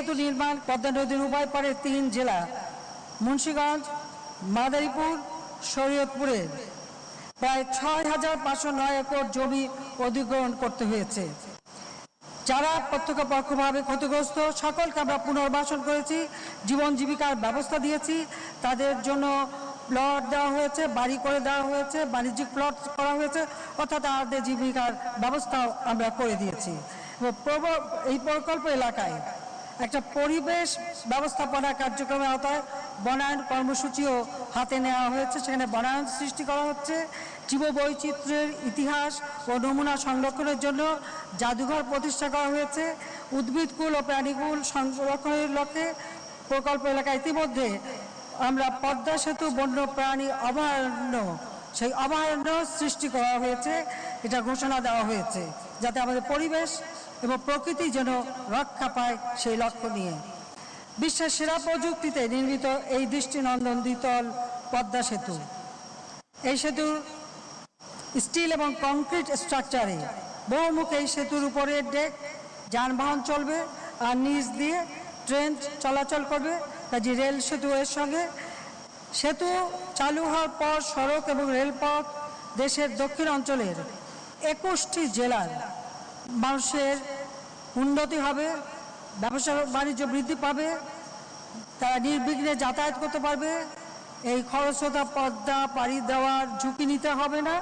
সেতু নির্মাণ পদ্মা নদীর উভয় পারে 3 জেলা মুন্সিগঞ্জ, মাদারীপুর, শরীয়তপুরের প্রায় 6,509 একর জমি অধিগ্রহণ করতে হয়েছে। যারা প্রত্যক্ষ পরোক্ষভাবে ক্ষতিগ্রস্ত সকলকে আমরা পুনর্বাসন করেছি, জীবন জীবিকার ব্যবস্থা দিয়েছি, তাদের জন্য প্লট দেওয়া হয়েছে, বাড়ি করে দেওয়া হয়েছে, বাণিজ্যিক প্লট করা হয়েছে, অর্থাৎ তাদের জীবিকার ব্যবস্থাও আমরা করে দিয়েছি। এই প্রকল্প এলাকায় একটা পরিবেশ ব্যবস্থাপনা কার্যক্রমের আওতায় বনায়ন কর্মসূচিও হাতে নেওয়া হয়েছে। সেখানে বনায়ন সৃষ্টি করা হচ্ছে, জীববৈচিত্র্যের ইতিহাস ও নমুনা সংরক্ষণের জন্য জাদুঘর প্রতিষ্ঠা করা হয়েছে। উদ্ভিদকুল ও প্রাণীকুল সংরক্ষণের লক্ষ্যে প্রকল্প এলাকায় ইতিমধ্যে আমরা পদ্মা সেতু বন্যপ্রাণী অভয়ারণ্য, সেই অভয়ারণ্য সৃষ্টি করা হয়েছে, এটা ঘোষণা দেওয়া হয়েছে, যাতে আমাদের পরিবেশ এবং প্রকৃতি যেন রক্ষা পায় সেই লক্ষ্য নিয়ে। বিশ্বের সেরা প্রযুক্তিতে নির্মিত এই দৃষ্টিনন্দন দ্বিতল পদ্মা সেতু, এই সেতুর স্টিল এবং কংক্রিট স্ট্রাকচারে বহুমুখী এই সেতুর উপরে ডেক, যানবাহন চলবে আর নিচ দিয়ে ট্রেন চলাচল করবে, কাজে রেল সেতু এর সঙ্গে। সেতু চালু হওয়ার পর সড়ক এবং রেলপথ দেশের দক্ষিণ অঞ্চলের 21টি জেলার মানুষের উন্নতি হবে, ব্যবসা বাণিজ্য বৃদ্ধি পাবে, তারা নির্বিঘ্নে যাতায়াত করতে পারবে, এই খরস্রোতা পদ্মা পাড়ি দেওয়ার ঝুঁকি নিতে হবে না,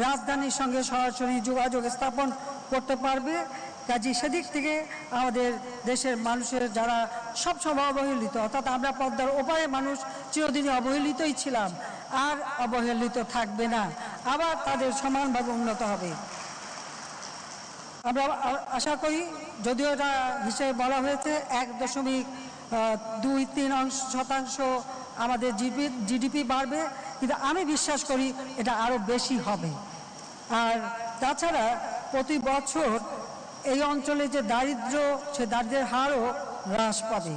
রাজধানীর সঙ্গে সরাসরি যোগাযোগ স্থাপন করতে পারবে। কাজে সেদিক থেকে আমাদের দেশের মানুষের যারা সবসময় অবহেলিত, অর্থাৎ আমরা পদ্মার ওপারে মানুষ চিরদিনই অবহেলিতই ছিলাম, আর অবহেলিত থাকবে না, আবার তাদের সমানভাবে উন্নত হবে। আমরা আশা করি, যদিও এটা হিসেবে বলা হয়েছে 1.23% আমাদের জিডিপি বাড়বে, কিন্তু আমি বিশ্বাস করি এটা আরও বেশি হবে। আর তাছাড়া প্রতি বছর এই অঞ্চলে যে দারিদ্র্য, সে দারিদ্র্যের হারও হ্রাস পাবে।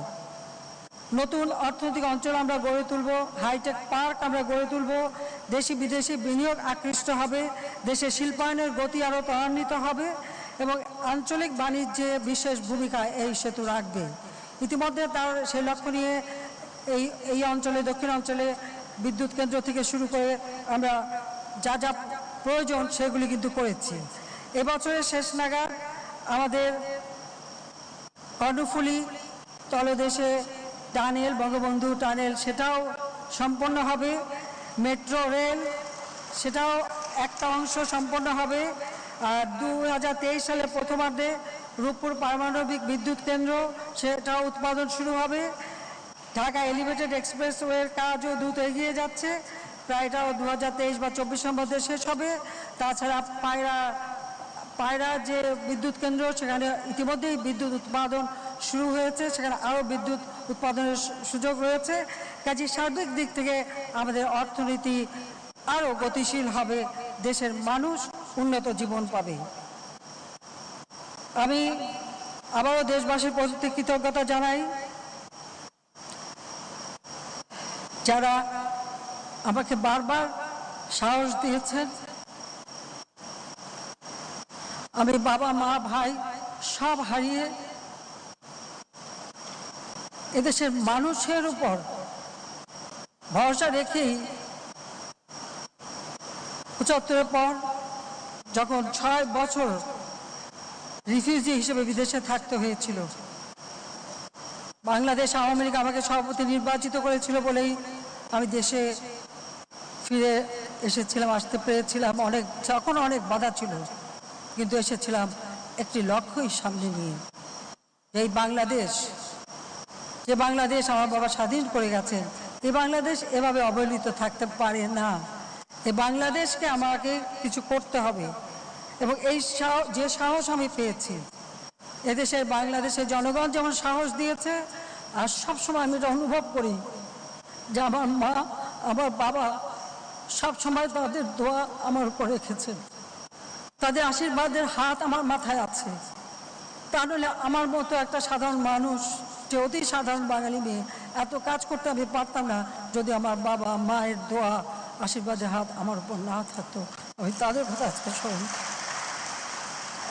নতুন অর্থনৈতিক অঞ্চল আমরা গড়ে তুলব, হাইটেক পার্ক আমরা গড়ে তুলব, দেশি বিদেশি বিনিয়োগ আকৃষ্ট হবে, দেশের শিল্পায়নের গতি আরও ত্বরান্বিত হবে এবং আঞ্চলিক বাণিজ্যে বিশেষ ভূমিকা এই সেতু রাখবে। ইতিমধ্যে তার সেই লক্ষ্য নিয়ে এই অঞ্চলে, দক্ষিণ অঞ্চলে বিদ্যুৎ কেন্দ্র থেকে শুরু করে আমরা যা যা প্রয়োজন সেগুলি কিন্তু করেছি। এবছরের শেষ নাগাদ আমাদের কর্ণফুলী তলদেশে টানেল, বঙ্গবন্ধু টানেল, সেটাও সম্পন্ন হবে। মেট্রো রেল, সেটাও একটা অংশ সম্পন্ন হবে। আর 2023 সালের প্রথমার্ধে রূপপুর পারমাণবিক বিদ্যুৎ কেন্দ্র, সেটাও উৎপাদন শুরু হবে। ঢাকা এলিভেটেড এক্সপ্রেসওয়ের কাজও দ্রুত এগিয়ে যাচ্ছে, প্রায় এটাও 2023 বা 24 মধ্যে শেষ হবে। তাছাড়া পায়রা যে বিদ্যুৎ কেন্দ্র, সেখানে ইতিমধ্যেই বিদ্যুৎ উৎপাদন শুরু হয়েছে, সেখানে আরও বিদ্যুৎ উৎপাদনের সুযোগ রয়েছে। কাজে সার্বিক দিক থেকে আমাদের অর্থনীতি আরও গতিশীল হবে, দেশের মানুষ উন্নত জীবন পাবে। আমি আবারও দেশবাসীর প্রতি কৃতজ্ঞতা জানাই, যারা আমাকে বারবার সাহস দিয়েছেন। আমি বাবা, মা, ভাই সব হারিয়ে এদেশের মানুষের উপর ভরসা রেখেই 75-এর পর যখন 6 বছর রিফিউজি হিসেবে বিদেশে থাকতে হয়েছিল, বাংলাদেশ আওয়ামী লীগ আমাকে সভাপতি নির্বাচিত করেছিল বলেই আমি দেশে ফিরে এসেছিলাম, আসতে পেরেছিলাম। তখন অনেক বাধা ছিল, কিন্তু এসেছিলাম একটি লক্ষ্যই সামনে নিয়ে, এই বাংলাদেশ, যে বাংলাদেশ আমার বাবা স্বাধীন করে গেছেন, এই বাংলাদেশ এভাবে অবহেলিত থাকতে পারে না। এই বাংলাদেশকে আমাকে কিছু করতে হবে এবং এই যে সাহস আমি পেয়েছি, এদেশের বাংলাদেশের জনগণ যেমন সাহস দিয়েছে, আর সবসময় আমি এটা অনুভব করি যে আমার মা, আমার বাবা সবসময় তাদের দোয়া আমার উপর রেখেছেন, তাদের আশীর্বাদের হাত আমার মাথায় আছে। তা নাহলে আমার মতো একটা সাধারণ মানুষ, যে অতি সাধারণ বাঙালি মেয়ে, এত কাজ করতে আমি পারতাম না যদি আমার বাবা মায়ের দোয়া, আশীর্বাদের হাত আমার উপর না থাকতো। আমি তাদের কথা আজকে স্মরণ।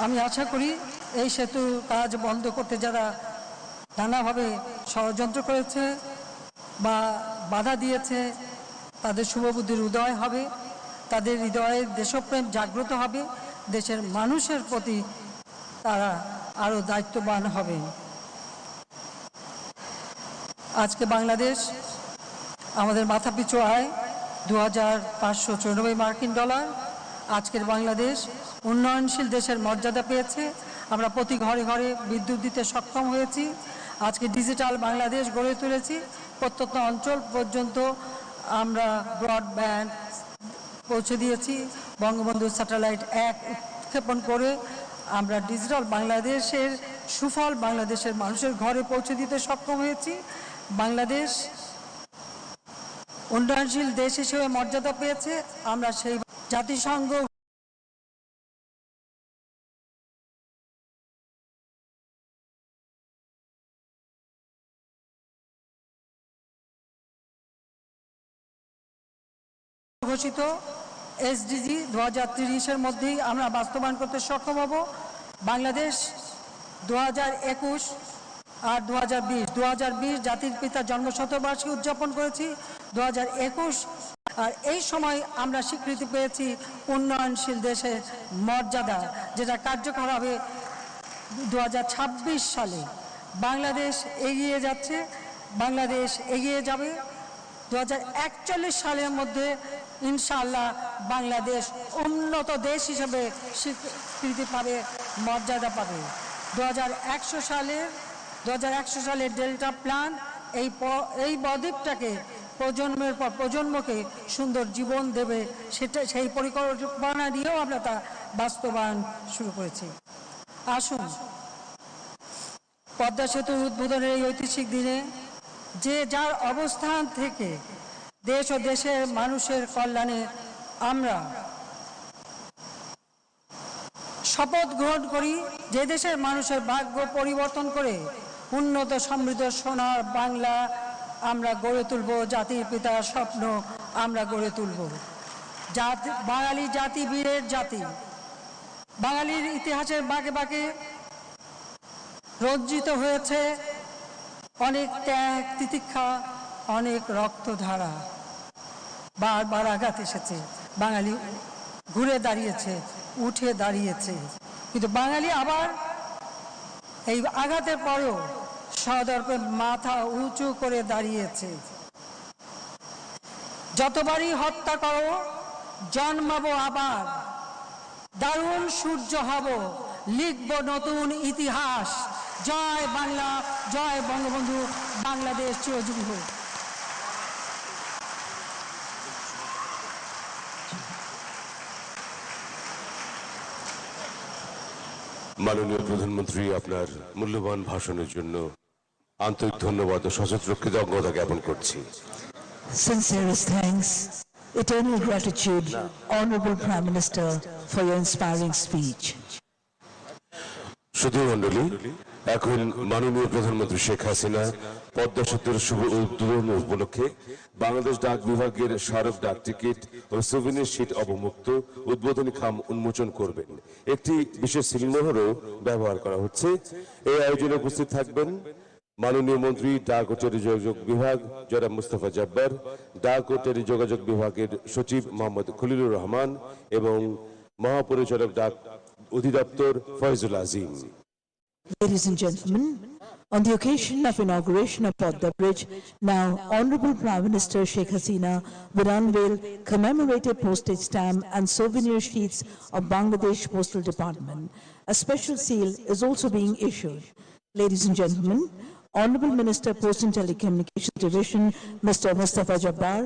আমি আশা করি এই সেতু কাজ বন্ধ করতে যারা নানাভাবে ষড়যন্ত্র করেছে বা বাধা দিয়েছে, তাদের শুভবুদ্ধির উদয় হবে, তাদের হৃদয়ে দেশপ্রেম জাগ্রত হবে, দেশের মানুষের প্রতি তারা আরও দায়িত্ববান হবে। আজকে বাংলাদেশ আমাদের মাথাপিছু আয় $2,594 মার্কিন। আজকের বাংলাদেশ উন্নয়নশীল দেশের মর্যাদা পেয়েছে। আমরা প্রতি ঘরে ঘরে বিদ্যুৎ দিতে সক্ষম হয়েছি। আজকে ডিজিটাল বাংলাদেশ গড়ে তুলেছি। প্রত্যন্ত অঞ্চল পর্যন্ত আমরা ব্রডব্যান্ড পৌঁছে দিয়েছি। বঙ্গবন্ধু স্যাটেলাইট 1 উৎক্ষেপণ করে আমরা ডিজিটাল বাংলাদেশের সুফল বাংলাদেশের মানুষের ঘরে পৌঁছে দিতে সক্ষম হয়েছি। বাংলাদেশ উন্নয়নশীল দেশ হিসেবে মর্যাদা পেয়েছে। আমরা সেই জাতিসংঘ ঘোষিত এসডিজি 2030-এর মধ্যেই আমরা বাস্তবায়ন করতে সক্ষম হব। বাংলাদেশ 2021 আর 2020 জাতির পিতা জন্মশতবার্ষিকী উদযাপন করেছি। 2021 আর এই সময় আমরা স্বীকৃতি পেয়েছি উন্নয়নশীল দেশের মর্যাদা, যেটা কার্যকর হবে 2026 সালে। বাংলাদেশ এগিয়ে যাচ্ছে, বাংলাদেশ এগিয়ে যাবে। 2041 সালের মধ্যে ইনশাআল্লাহ বাংলাদেশ উন্নত দেশ হিসেবে স্বীকৃতি পাবে, মর্যাদা পাবে। 2100 সালের ডেল্টা প্ল্যান এই বদ্বীপটাকে প্রজন্মের পর প্রজন্মকে সুন্দর জীবন দেবে, সেই পরিকল্পনা নিয়েও আমরা তা বাস্তবায়ন শুরু করেছি। আসুন পদ্মা সেতুর উদ্বোধনের এই ঐতিহাসিক দিনে যে যার অবস্থান থেকে দেশ ও দেশের মানুষের কল্যাণে আমরা শপথ গ্রহণ করি, যে দেশের মানুষের ভাগ্য পরিবর্তন করে উন্নত সমৃদ্ধ সোনার বাংলা আমরা গড়ে তুলব। জাতির পিতার স্বপ্ন আমরা গড়ে তুলব। বাঙালি জাতি বীরের জাতি। বাঙালির ইতিহাসের বাঁকে বাঁকে রঞ্জিত হয়েছে অনেক ত্যাগ তিতিক্ষা, অনেক রক্তধারা। বারবার আঘাত এসেছে, বাঙালি ঘুরে দাঁড়িয়েছে, উঠে দাঁড়িয়েছে, কিন্তু বাঙালি আবার এই আঘাতের পরেও সদর্পে মাথা উঁচু করে দাঁড়িয়েছে। যতবারই হত্যা করো জন্মাবো আবার, দারুণ সূর্য হব, লিখব নতুন ইতিহাস। জয় বাংলা, জয় বঙ্গবন্ধু, বাংলাদেশ চিরজীবী হোক। মাননীয় প্রধানমন্ত্রী, আপনার মূল্যবান ভাষণের জন্য আন্তরিক ধন্যবাদ ও সশস্ত্র কৃতজ্ঞতা জ্ঞাপন করছি। Sincerest thanks, eternal gratitude, Honorable Prime Minister, for your inspiring speech. শুধু মণ্ডলী, এখন মাননীয় প্রধানমন্ত্রী শেখ হাসিনা পদ্মা সেতুর শুভ উদ্বোধন উপলক্ষে বাংলাদেশ ডাক বিভাগের স্মারক ডাক টিকিট ও সুভিনির শীট অবমুক্ত উদ্বোধনী খাম উন্মোচন করবেন। একটি বিশেষ সিলমোহরও ব্যবহার করা হচ্ছে। এই আয়োজনে উপস্থিত থাকবেন মাননীয় মন্ত্রী ডাক ও টেলিযোগাযোগ বিভাগ জনাব মুস্তাফা জব্বার, ডাক ও টেলিযোগাযোগ বিভাগের সচিব মোহাম্মদ খলিলুর রহমান এবং মহাপরিচালক ডাক অধিদপ্তর ফয়জুল আজিম। Ladies and gentlemen, on the occasion of inauguration of Podda Bridge, now Honorable Prime Minister Sheikh Hasina will unveil commemorative postage stamp and souvenir sheets of Bangladesh Postal Department. A special seal is also being issued. Ladies and gentlemen, Honorable Minister Post and Telecommunications Division, Mr. Mustafa Jabbar,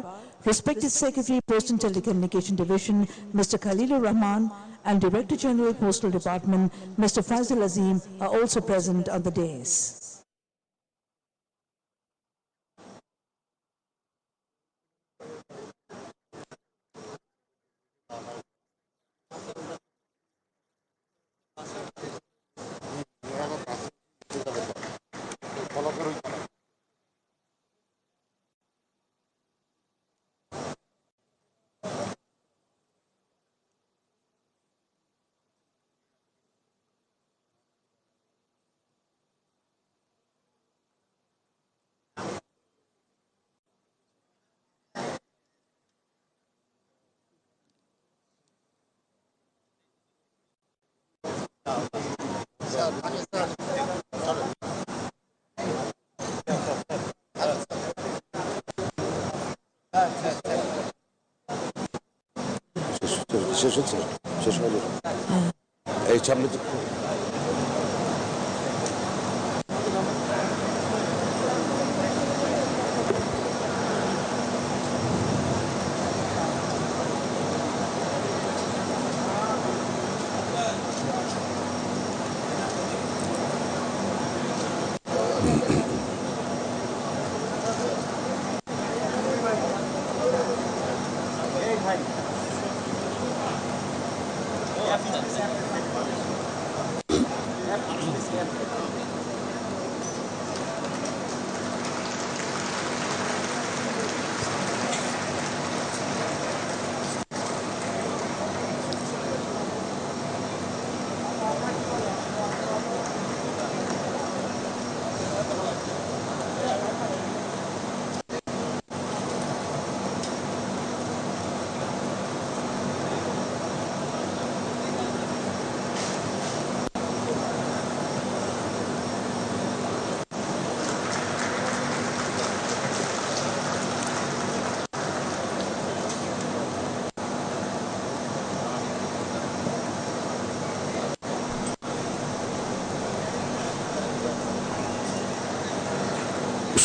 respected Secretary Post and Telecommunication Division, Mr. Khalilur Rahman, and Director General Postal Department, Mr. Fazil Azim, are also present on the dais. শেষ হচ্ছে, শেষ হলো এই সামনে।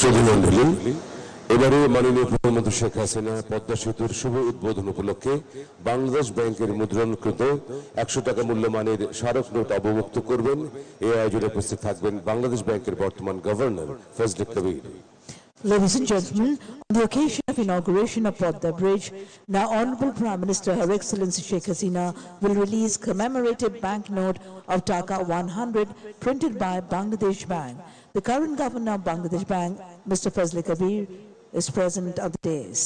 সুধীমণ্ডলী, এবারে মাননীয় প্রধানমন্ত্রী শেখ হাসিনা পদ্মা সেতুর শুভ উদ্বোধন উপলক্ষে বাংলাদেশ ব্যাংকের মুদ্রণকৃত 100 টাকা মূল্যমানের স্মারক নোট অবমুক্ত করবেন। এই আয়োজনে উপস্থিত থাকবেন বাংলাদেশ ব্যাংকের বর্তমান governor Fazle Kabir. Ladies and gentlemen, on the occasion of inauguration of Podda Bridge, now Honorable Prime Minister Her Excellency Sheikh Hasina will release commemorative banknote of Taka 100 printed by Bangladesh Bank. The current governor of Bangladesh Bank, Mr. Fazle Kabir, is present on the dais.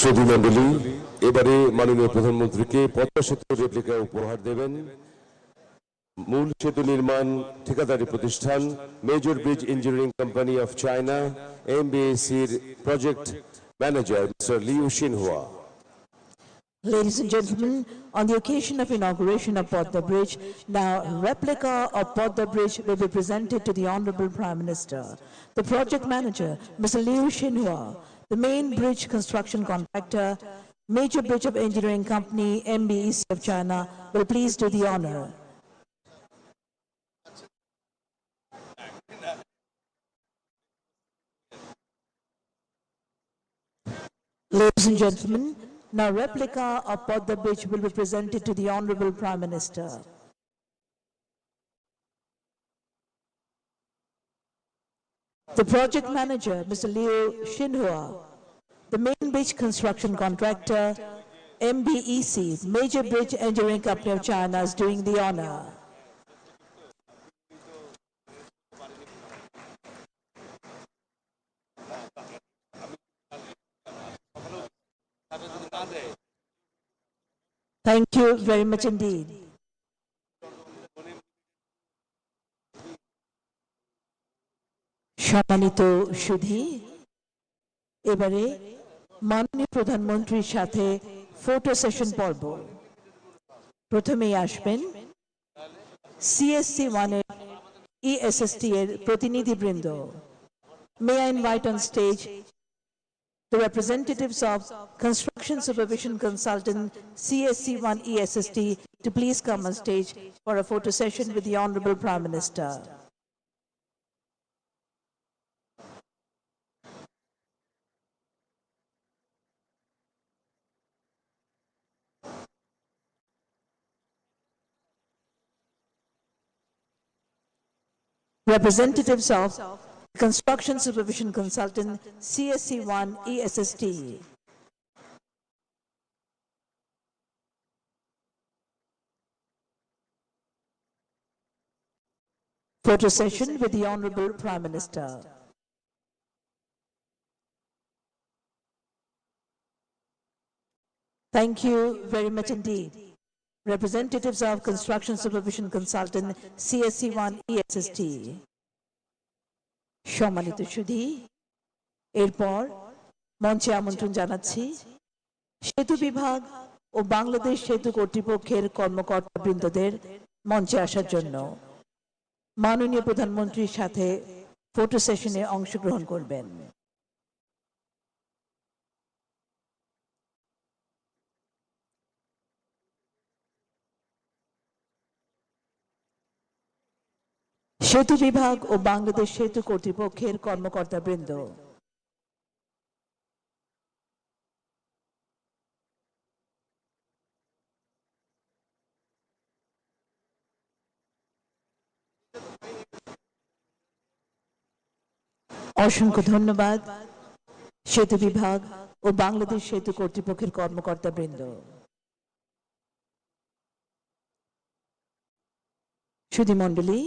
সুধীমণ্ডলী, এবারে মাননীয় প্রধানমন্ত্রীকে পদ্মা সেতুর replica উপহার দেবেন মূল সেতু নির্মাণ ঠিকাদারি প্রতিষ্ঠান major bridge engineering company of China এমবিএসির project manager mister Liu Xinhua. Ladies and gentlemen, on the occasion of inauguration of Podda Bridge, now replica of Podda Bridge will be presented to the Honorable Prime Minister. The project manager, Mr. Liu Xinhua, the main bridge construction contractor, Major Bridge of Engineering Company, MBEC of China, will please do the honor. Ladies and gentlemen, now replica of Podda Bridge will be presented to the Honorable Prime Minister. The project manager, Mr. Liu Xinhua, the main bridge construction contractor, MBEC, Major Bridge Engineering Company of China, is doing the honor. Thank you very much indeed. সম্মানিত সুধী, এবারে মাননীয় প্রধানমন্ত্রীর সাথে photo session পর্ব। প্রথমেই আসবেন CSC 1 এর ESST এর প্রতিনিধিবৃন্দ। May I invite on stage the representatives of Construction Supervision Consultant CSC 1 ESST to please come on stage for a photo session with the Honorable Prime Minister. Representatives of Construction Supervision Consultant CSC 1 ESST. Photo session with the Honorable Prime Minister. Thank you very much indeed. Representatives of Construction Supervision Consultant CSC1 ESST. সম্মানিত সুধী, এরপর মঞ্চে আমন্ত্রণ জানাচ্ছি সেতু বিভাগ ও বাংলাদেশ সেতু কর্তৃপক্ষের কর্মকর্তাবৃন্দদের মঞ্চে আসার জন্য। মাননীয় প্রধানমন্ত্রীর সাথে ফটো সেশনে অংশগ্রহণ করবেন। সেতু বিভাগ ও বাংলাদেশ সেতু কর্তৃপক্ষের কর্মকর্তাবৃন্দ, অসংখ্য ধন্যবাদ। সেতু বিভাগ ও বাংলাদেশ সেতু কর্তৃপক্ষের কর্মকর্তাবৃন্দ, সুধী মণ্ডলী,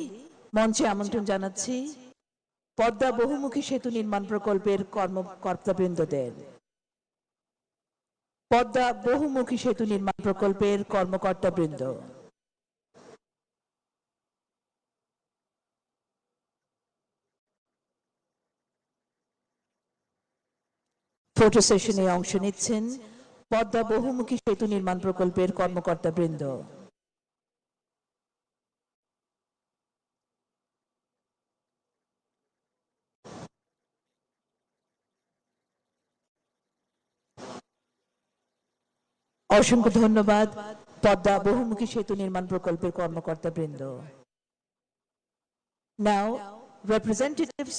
মঞ্চে আমন্ত্রণ জানাচ্ছি পদ্মা বহুমুখী সেতু নির্মাণ প্রকল্পের কর্মকর্তাবৃন্দদের। পদ্মা বহুমুখী সেতু নির্মাণ প্রকল্পের কর্মকর্তাবৃন্দ, ফটো সেশনে অংশ নিচ্ছেন পদ্মা বহুমুখী সেতু নির্মাণ প্রকল্পের কর্মকর্তাবৃন্দ। অসংখ্য ধন্যবাদ পদ্মা বহুমুখী সেতু নির্মাণ প্রকল্পের কর্মকর্তাবৃন্দ। Now, representatives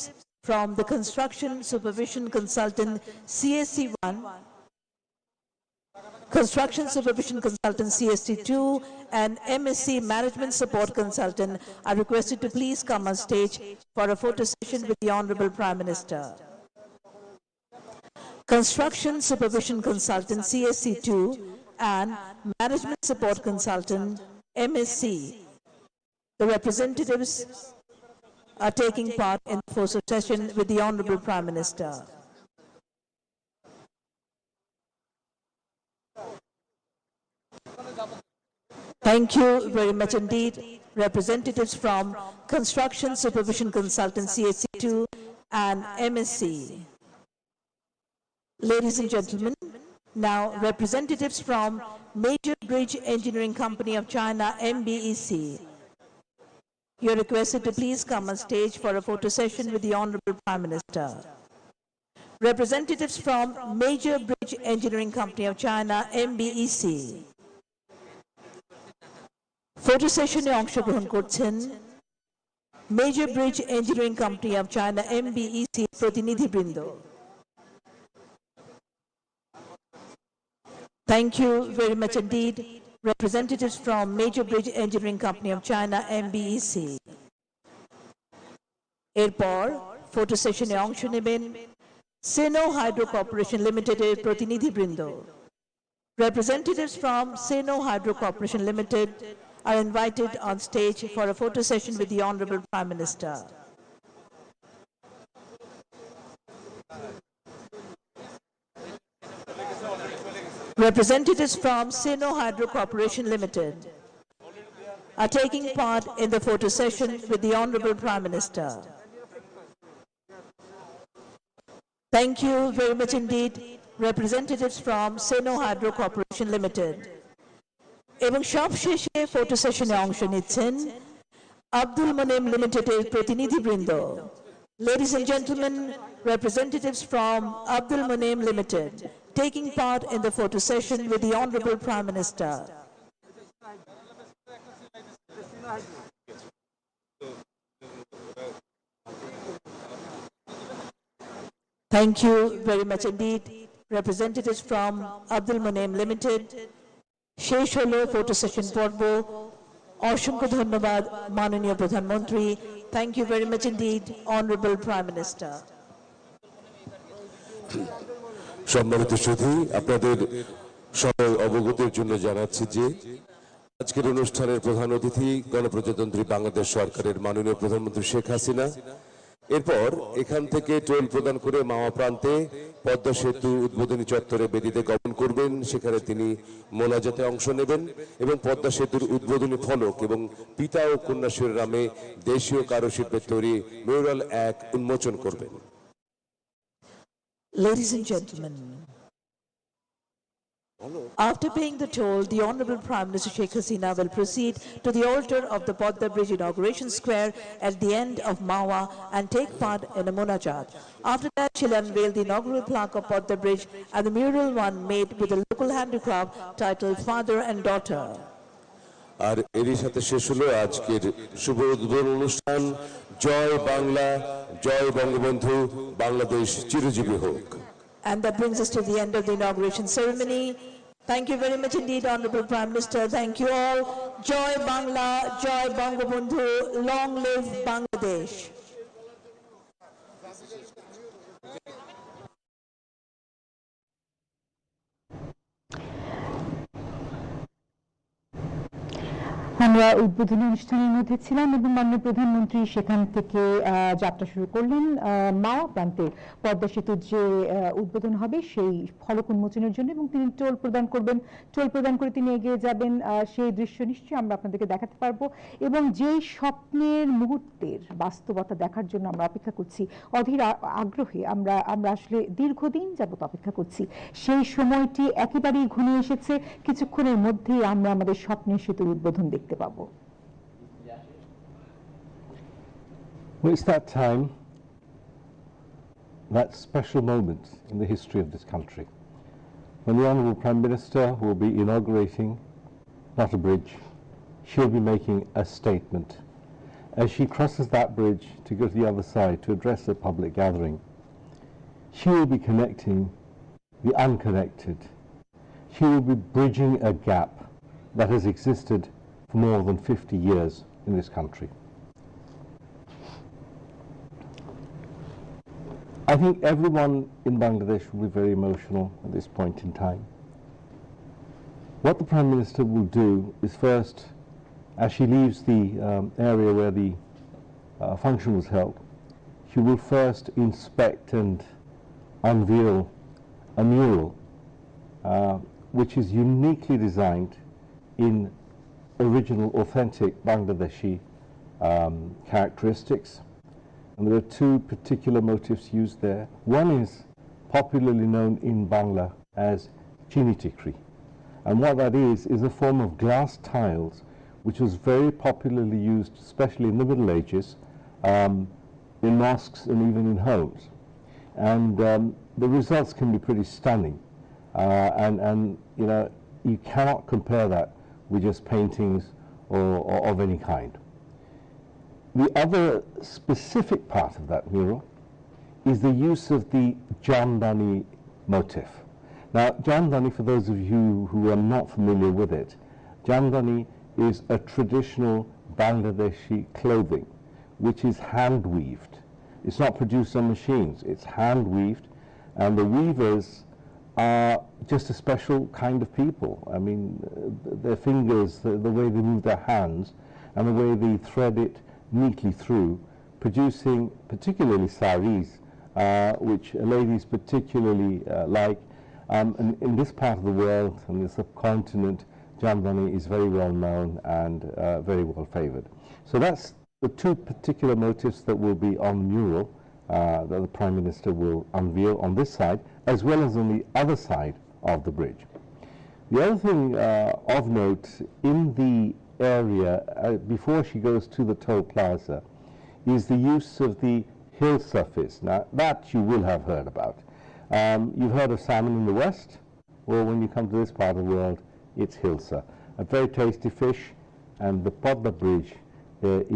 from the Construction Supervision Consultant CSC1, Construction Supervision Consultant CSC2, and MSc Management Support Consultant are requested to please come on stage for a photo session with the Honorable Prime Minister. Construction Supervision Consultant CSC2 and Management Support Consultant MSc, the representatives are taking part in the photo session with the Honorable Prime Minister. Thank you very much indeed, representatives from Construction Supervision Consultant CSC2 and MSc. Ladies and gentlemen, now representatives from Major Bridge Engineering Company of China, MBEC. You are requested to please come on stage for a photo session with the Honorable Prime Minister. Representatives from Major Bridge Engineering Company of China, MBEC. Photo session-এ অংশগ্রহণ করছেন Major Bridge Engineering Company of China, MBEC প্রতিনিধিবৃন্দ। Thank you very much indeed, representatives from Major Bridge Engineering Company of China, MBEC. এরপর photo সেশনে অংশ নেবেন Sino Hydro Corporation Limited এর প্রতিনিধিবৃন্দ। Representatives from Sino Hydro Corporation Limited are invited on stage for a photo session with the Honorable Prime Minister. Representatives from Sino Hydro Corporation Limited are taking part in the photo session with the Honorable Prime Minister. Thank you very much indeed, representatives from Sino Hydro Corporation Limited. এবং সবশেষে photo সেশনে অংশ নিচ্ছেন আব্দুল মোনেম লিমিটেডের প্রতিনিধিবৃন্দ। Ladies and gentlemen, representatives from Abdul Monem Limited taking part in the photo session with the Honorable Prime Minister. Thank you very much indeed, representatives from Abdul Monem Limited. শেষ হলো photo session পর্ব। অসংখ্য ধন্যবাদ মাননীয় প্রধানমন্ত্রী। Thank you very much indeed, Honorable Prime Minister. সম্মানিত সুধী, আপনাদের সবাই অবগতির জন্য জানাচ্ছি যে আজকের অনুষ্ঠানের প্রধান অতিথি গণপ্রজাতন্ত্রী বাংলাদেশ সরকারের মাননীয় প্রধানমন্ত্রী শেখ হাসিনা। এরপর এখান থেকে টোল প্রদান করে মাওয়া প্রান্তে পদ্মা সেতু উদ্বোধনী চত্বরে বেদিতে গমন করবেন। সেখানে তিনি মোনাজাতে অংশ নেবেন এবং পদ্মা সেতুর উদ্বোধনী ফলক এবং পিতা ও কন্যা শিরোনামে দেশীয় কারুশিল্পের তৈরি মিউরাল এক উন্মোচন করবেন। Ladies and gentlemen, after paying the toll, the Honorable Prime Minister Sheikh Hasina will proceed to the altar of the Podda Bridge Inauguration Square at the end of Mawa and take part in a munajat. After that, she'll unveil the inaugural plaque of Podda Bridge and the mural one made with a local handicraft titled Father and Daughter. আর এরই সাথে শেষ হলো আজকের শুভ উদ্বোধন অনুষ্ঠান। জয় বাংলা, জয় বঙ্গবন্ধু, বাংলাদেশ চিরজীবী হোক। And that brings us to the end of the inauguration ceremony. Thank you very much indeed, Honorable Prime Minister. Thank you all. Joy Bangla, Joy Bangabandhu, long live Bangladesh. আমরা উদ্বোধনী অনুষ্ঠানের মধ্যে ছিলাম এবং মাননীয় প্রধানমন্ত্রী সেখান থেকে যাত্রা শুরু করলেন মাওয়া প্রান্তে পদ্মা সেতুর যে উদ্বোধন হবে সেই ফলক উন্মোচনের জন্য এবং তিনি টোল প্রদান করবেন। টোল প্রদান করে তিনি এগিয়ে যাবেন, সেই দৃশ্য নিশ্চয়ই আমরা আপনাদেরকে দেখাতে পারবো এবং যেই স্বপ্নের মুহূর্তের বাস্তবতা দেখার জন্য আমরা অপেক্ষা করছি অধীর আগ্রহে, আমরা আসলে দীর্ঘদিন যাবত অপেক্ষা করছি, সেই সময়টি একেবারেই ঘনিয়ে এসেছে। কিছুক্ষণের মধ্যেই আমরা আমাদের স্বপ্নের সেতুর উদ্বোধন দেখতে পাবো। Well, it's that time, that special moment in the history of this country, when the Honourable Prime Minister will be inaugurating not a bridge, she'll be making a statement. As she crosses that bridge to go to the other side to address a public gathering, she will be connecting the unconnected. She will be bridging a gap that has existed for more than 50 years in this country. I think everyone in Bangladesh will be very emotional at this point in time. What the Prime Minister will do is first, as she leaves the area where the function was held, she will first inspect and unveil a mural which is uniquely designed in original, authentic Bangladeshi characteristics. And there are two particular motifs used there. One is popularly known in Bangla as chini tikri. And what that is a form of glass tiles which was very popularly used, especially in the Middle Ages, in mosques and even in homes. And the results can be pretty stunning. And you know, you cannot compare that with just paintings or of any kind. The other specific part of that mural is the use of the Jamdani motif. Now, Jamdani, for those of you who are not familiar with it, Jamdani is a traditional Bangladeshi clothing which is hand-weaved. It's not produced on machines, it's hand-weaved, and the weavers are just a special kind of people. I mean, their fingers, the way they move their hands, and the way they thread it neatly through, producing particularly saris, which ladies particularly like. And in this part of the world, in the subcontinent, Jamdani is very well known and very well favoured. So that's the two particular motifs that will be on the mural that the Prime Minister will unveil on this side, as well as on the other side of the bridge. The other thing of note in the area before she goes to the toll plaza is the use of the hill surface. Now that you will have heard about. You've heard of salmon in the west. Well, when you come to this part of the world, it's hilsa, a very tasty fish, and the Podda Bridge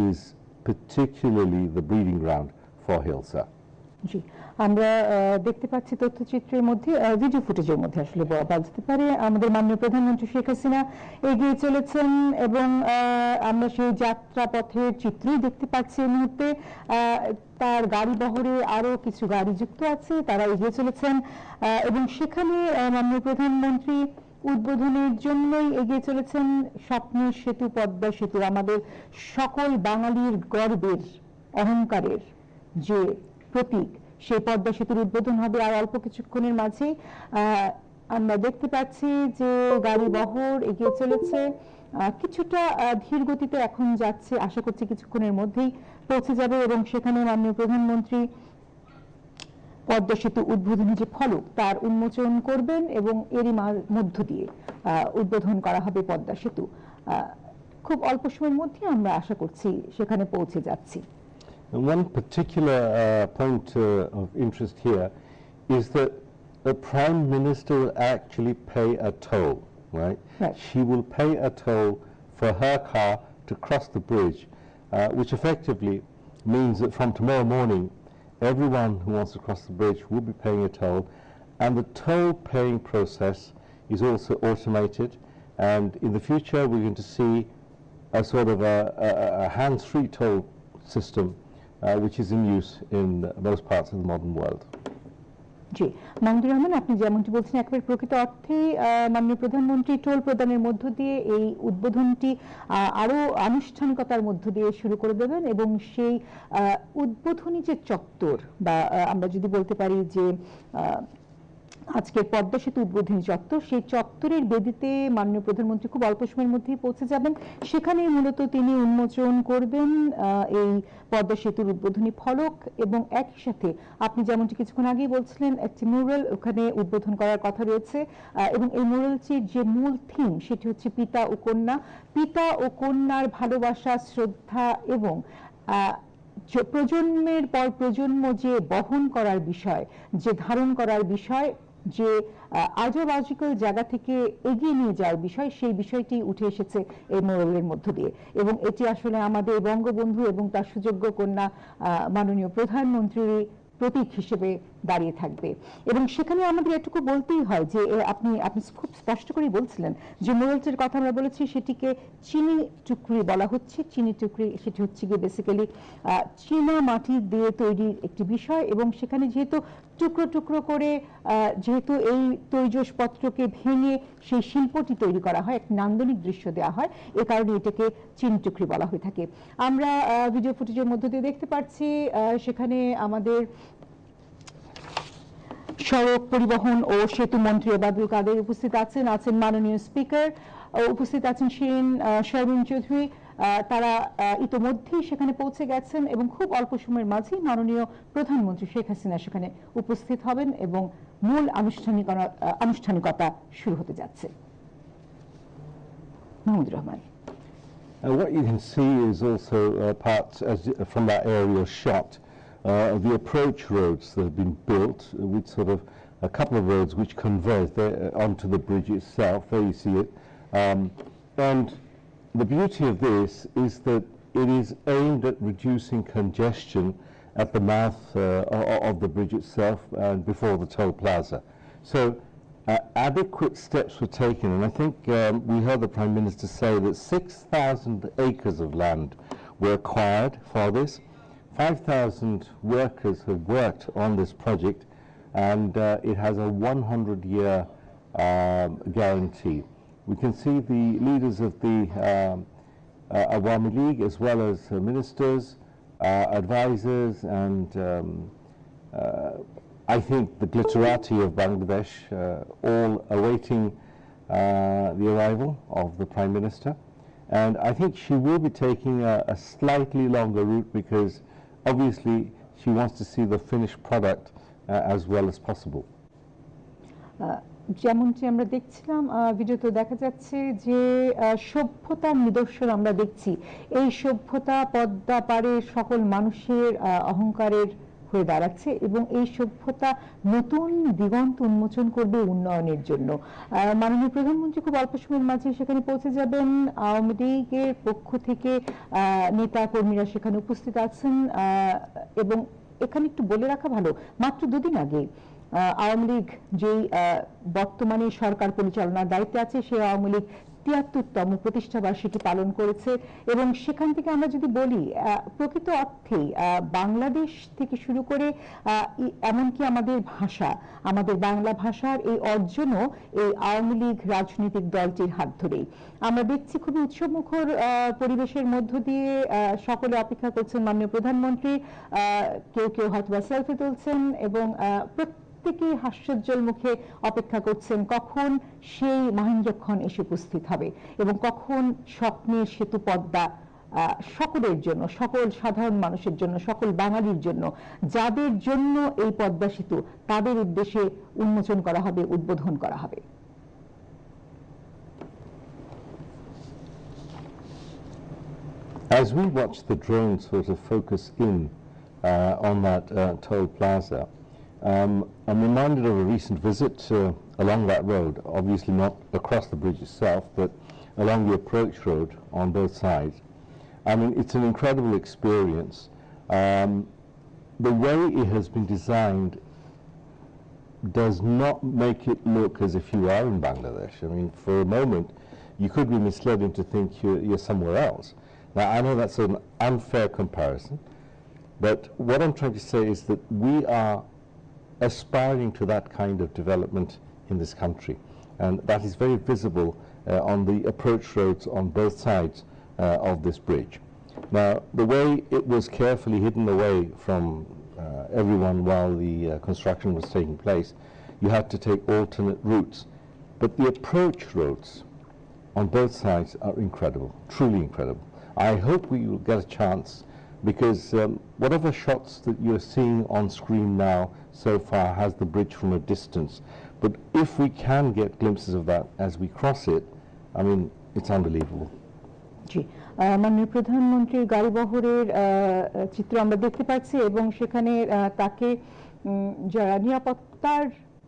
is particularly the breeding ground for hilsa. জি, আমরা দেখতে পাচ্ছি তথ্যচিত্রের মধ্যে, video ফুটেজের মধ্যে আসলে বলা যেতে পারে, আমাদের মাননীয় প্রধানমন্ত্রী শেখ হাসিনা এগিয়ে চলেছেন এবং আমরা সেই যাত্রা পথের চিত্রই দেখতে পাচ্ছি এই মুহূর্তে। তার গাড়ি বহরে আরো কিছু গাড়ি যুক্ত আছে, তারা এগিয়ে চলেছেন এবং সেখানে মাননীয় প্রধানমন্ত্রী উদ্বোধনের জন্যই এগিয়ে চলেছেন স্বপ্নের সেতু পদ্মা সেতু, আমাদের সকল বাঙালির গর্বের অহংকারের যে প্রতীক, সেই পদ্মা সেতুর উদ্বোধন হবে আর অল্প কিছুক্ষণের মাঝেই। আমরা দেখতে পাচ্ছি যে গাড়ি বহর এগিয়ে চলেছে, কিছুটা ধীর গতিতে এখন যাচ্ছে, আশা করছি কিছুক্ষণের মধ্যেই পৌঁছে যাবে এবং সেখানে মাননীয় প্রধানমন্ত্রী পদ্মা সেতু উদ্বোধনী যে ফলক তার উন্মোচন করবেন এবং এরই মধ্য দিয়ে উদ্বোধন করা হবে পদ্মা সেতু। খুব অল্প সময়ের মধ্যে আমরা আশা করছি সেখানে পৌঁছে যাচ্ছি। One particular point of interest here is that the Prime Minister will actually pay a toll, right? She will pay a toll for her car to cross the bridge, which effectively means that from tomorrow morning, everyone who wants to cross the bridge will be paying a toll, and the toll paying process is also automated, and in the future we're going to see a sort of a hands-free toll system which is in use in most parts of the modern world. জি, মাহমুদুর রহমান, আপনি যেমনটি বলছেন একেবারে প্রকৃত অর্থে মাননীয় প্রধানমন্ত্রী toll প্রদানের মধ্য দিয়ে এই উদ্বোধনটি আরো আনুষ্ঠানিকতার মধ্য দিয়ে শুরু করে দেবেন এবং সেই উদ্বোধনী যে চত্বর বা আমরা যদি বলতে পারি যে আজকের পদ্মা সেতু উদ্বোধনী চত্বর, সেই চত্বরের বেদিতে মাননীয় প্রধানমন্ত্রী খুব অল্প সময়ের মধ্যেই পৌঁছে যাবেন। সেখানে মূলত তিনি উন্মোচন করবেন এই পদ্মা সেতুর উদ্বোধনী ফলক এবং একই সাথে আপনি যেমনটি কিছুক্ষণ আগেই বলছিলেন একটি মিউরাল ওখানে উদ্বোধন করার কথা রয়েছে এবং এই মিউরালটির যে মূল থিম সেটি হচ্ছে পিতা ও কন্যা, পিতা ও কন্যার ভালোবাসা, শ্রদ্ধা এবং প্রজন্মের পর প্রজন্ম যে বহন করার বিষয়, যে ধারণ করার বিষয়, যে আইডিওলজিক্যাল জায়গা থেকে এগিয়ে নিয়ে যাওয়ার বিষয়, সেই বিষয়টি উঠে এসেছে এই মোরালের মধ্য দিয়ে এবং এটি আসলে আমাদের বঙ্গবন্ধু এবং তার সুযোগ্য কন্যা মাননীয় প্রধানমন্ত্রীর প্রতীক হিসেবে দাঁড়িয়ে থাকবে। এবং সেখানে আমাদের এটুকু বলতেই হয় যে আপনি খুব স্পষ্ট করেই বলছিলেন যে মোরালটির কথা আমরা বলেছি সেটিকে চিনি টুকরি বলা হচ্ছে। চিনি টুকরি সেটি হচ্ছে গিয়ে বেসিক্যালি চীনা মাটি দিয়ে তৈরির একটি বিষয় এবং সেখানে যেহেতু টুকরো টুকরো করে যেহেতু এই তৈজসপত্রকে ভেঙে সেই শিল্পটি তৈরি করা হয়, এক নান্দনিক দৃশ্য দেওয়া হয়, এ কারণে এটাকে চিনি টুকরি বলা হয়ে থাকে। আমরা ভিডিও ফুটেজের মধ্য দিয়ে দেখতে পাচ্ছি সেখানে আমাদের সড়ক পরিবহন ও সেতু মন্ত্রী ওবায়দুল কাদের উপস্থিত আছেন, মাননীয় স্পিকার উপস্থিত আছেন শারমিন চৌধুরী, তারা ইতোমধ্যেই সেখানে পৌঁছে গেছেন এবং খুব অল্প সময়ের মাঝেই মাননীয় প্রধানমন্ত্রী শেখ হাসিনা সেখানে উপস্থিত হবেন এবং মূল আনুষ্ঠানিকতা শুরু হতে যাচ্ছে। Mahmudur Rahman, what you can see is also parts from that aerial shot. The approach roads that have been built with sort of a couple of roads which converge onto the bridge itself. There you see it. And the beauty of this is that it is aimed at reducing congestion at the mouth of the bridge itself and before the toll plaza. So adequate steps were taken, and I think we heard the Prime Minister say that 6,000 acres of land were acquired for this. 5,000 workers have worked on this project, and it has a 100-year guarantee. We can see the leaders of the Awami League as well as ministers, advisors, and I think the glitterati of Bangladesh all awaiting the arrival of the Prime Minister. And I think she will be taking a slightly longer route because obviously she wants to see the finished product as well as possible. যেমনটি আমরা দেখছিলাম ভিডিওতে দেখা যাচ্ছে যে সভ্যতার নিদর্শন আমরা দেখছি। এই সভ্যতা পদ্মা পাড়ে সকল মানুষের অহংকারের হয়ে দাঁড়াচ্ছে এবং এই সভ্যতা নতুন দিগন্ত উন্মোচন করবে উন্নয়নের জন্য। মাননীয় প্রধানমন্ত্রী খুব অল্প সময়ের মাঝে সেখানে পৌঁছে যাবেন। আওয়ামী লীগের পক্ষ থেকে নেতা কর্মীরা সেখানে উপস্থিত আছেন এবং এখানে একটু বলে রাখা ভালো, মাত্র দুদিন আগে আওয়ামী লীগ যেই বর্তমানে সরকার পরিচালনার দায়িত্বে আছে সেই আওয়ামী লীগ 73তম প্রতিষ্ঠাবার্ষিকী পালন করেছে এবং সেখান থেকে আমরা যদি বলি প্রকৃত অর্থেই বাংলাদেশ থেকে শুরু করে এমনকি আমাদের ভাষা, আমাদের বাংলা ভাষার এই অর্জনও এই আওয়ামী লীগ রাজনৈতিক দলটির হাত ধরেই। আমরা দেখছি খুবই উৎসবমুখর পরিবেশের মধ্য দিয়ে সকলে অপেক্ষা করছেন মাননীয় প্রধানমন্ত্রী, কেউ কেউ হয়তো সেলফি তুলছেন এবং প্রত্যেকেই হাস্যোজ্জ্বল মুখে অপেক্ষা করছেন কখন সেই মহেন্দ্রক্ষণ এসে উপস্থিত হবে এবং কখন স্বপ্নের সেতু পদ্মা সকলের জন্য, সকল সাধারণ মানুষের জন্য, সকল বাঙালির জন্য, যাদের জন্য এই পদ্মা সেতু, তাদের উদ্দেশ্যে উন্মোচন করা হবে, উদ্বোধন করা হবে। As we watch the drone sort of focus in on that toll plaza, I'm reminded of a recent visit along that road, obviously not across the bridge itself, but along the approach road on both sides. I mean, it's an incredible experience. The way it has been designed does not make it look as if you are in Bangladesh. I mean, for a moment, you could be misled into think you're somewhere else. Now, I know that's an unfair comparison, but what I'm trying to say is that we are aspiring to that kind of development in this country, and that is very visible on the approach roads on both sides of this bridge. Now, the way it was carefully hidden away from everyone while the construction was taking place, you had to take alternate routes, but the approach roads on both sides are incredible, truly incredible. I hope we will get a chance, because whatever shots that you're seeing on screen now so far has the bridge from a distance, but if we can get glimpses of that as we cross it, I mean, it's unbelievable. মাননীয় প্রধানমন্ত্রীর গাড়িবহরের চিত্র আমরা দেখতে পাচ্ছি এবং সেখানে তাকে যারা নিরাপত্তার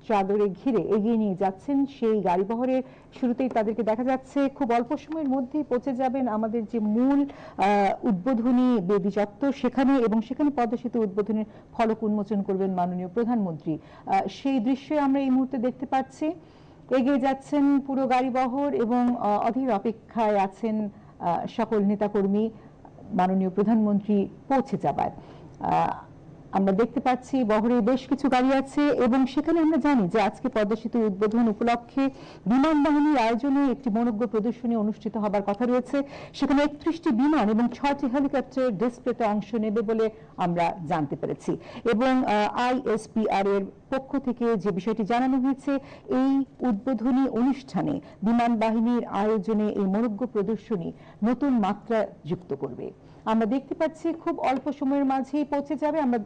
চাদরে ঘিরে এগিয়ে নিয়ে যাচ্ছেন, সেই গাড়িবহরের শুরুতেই তাদেরকে দেখা যাচ্ছে খুব অল্প সময়ের মধ্যেই পৌঁছে যাবেন আমাদের যে মূল উদ্বোধনী বেদি চত্বর সেখানে, এবং সেখানে পদ্মা সেতু উদ্বোধনের ফলক উন্মোচন করবেন মাননীয় প্রধানমন্ত্রী। সেই দৃশ্য আমরা এই মুহূর্তে দেখতে পাচ্ছি। এগিয়ে যাচ্ছেন পুরো গাড়িবহর এবং অধীর অপেক্ষায় আছেন সকল নেতাকর্মী মাননীয় প্রধানমন্ত্রী পৌঁছে যাবার। আমরা দেখতে পাচ্ছি বহরে বেশ কিছু গাড়ি আছে এবং সেখানে আমরা জানি যে আজকে পদ্মা সেতু উদ্বোধন উপলক্ষে বিমান বাহিনীর আয়োজনে একটি মনোজ্ঞ প্রদর্শনী অনুষ্ঠিত হবার কথা রয়েছে। সেখানে 31টি বিমান এবং 6টি হেলিকপ্টার ডিসপ্লেতে অংশ নেবে বলে আমরা জানতে পেরেছি এবং আইএসপিআর এর পক্ষ থেকে যে বিষয়টি জানানো হয়েছে, এই উদ্বোধনী অনুষ্ঠানে বিমান বাহিনীর আয়োজনে এই মনোজ্ঞ প্রদর্শনী নতুন মাত্রা যুক্ত করবে। আমরা দেখতে পাচ্ছি খুব অল্প সময়ের মাঝেই পৌঁছে যাবে। আমরা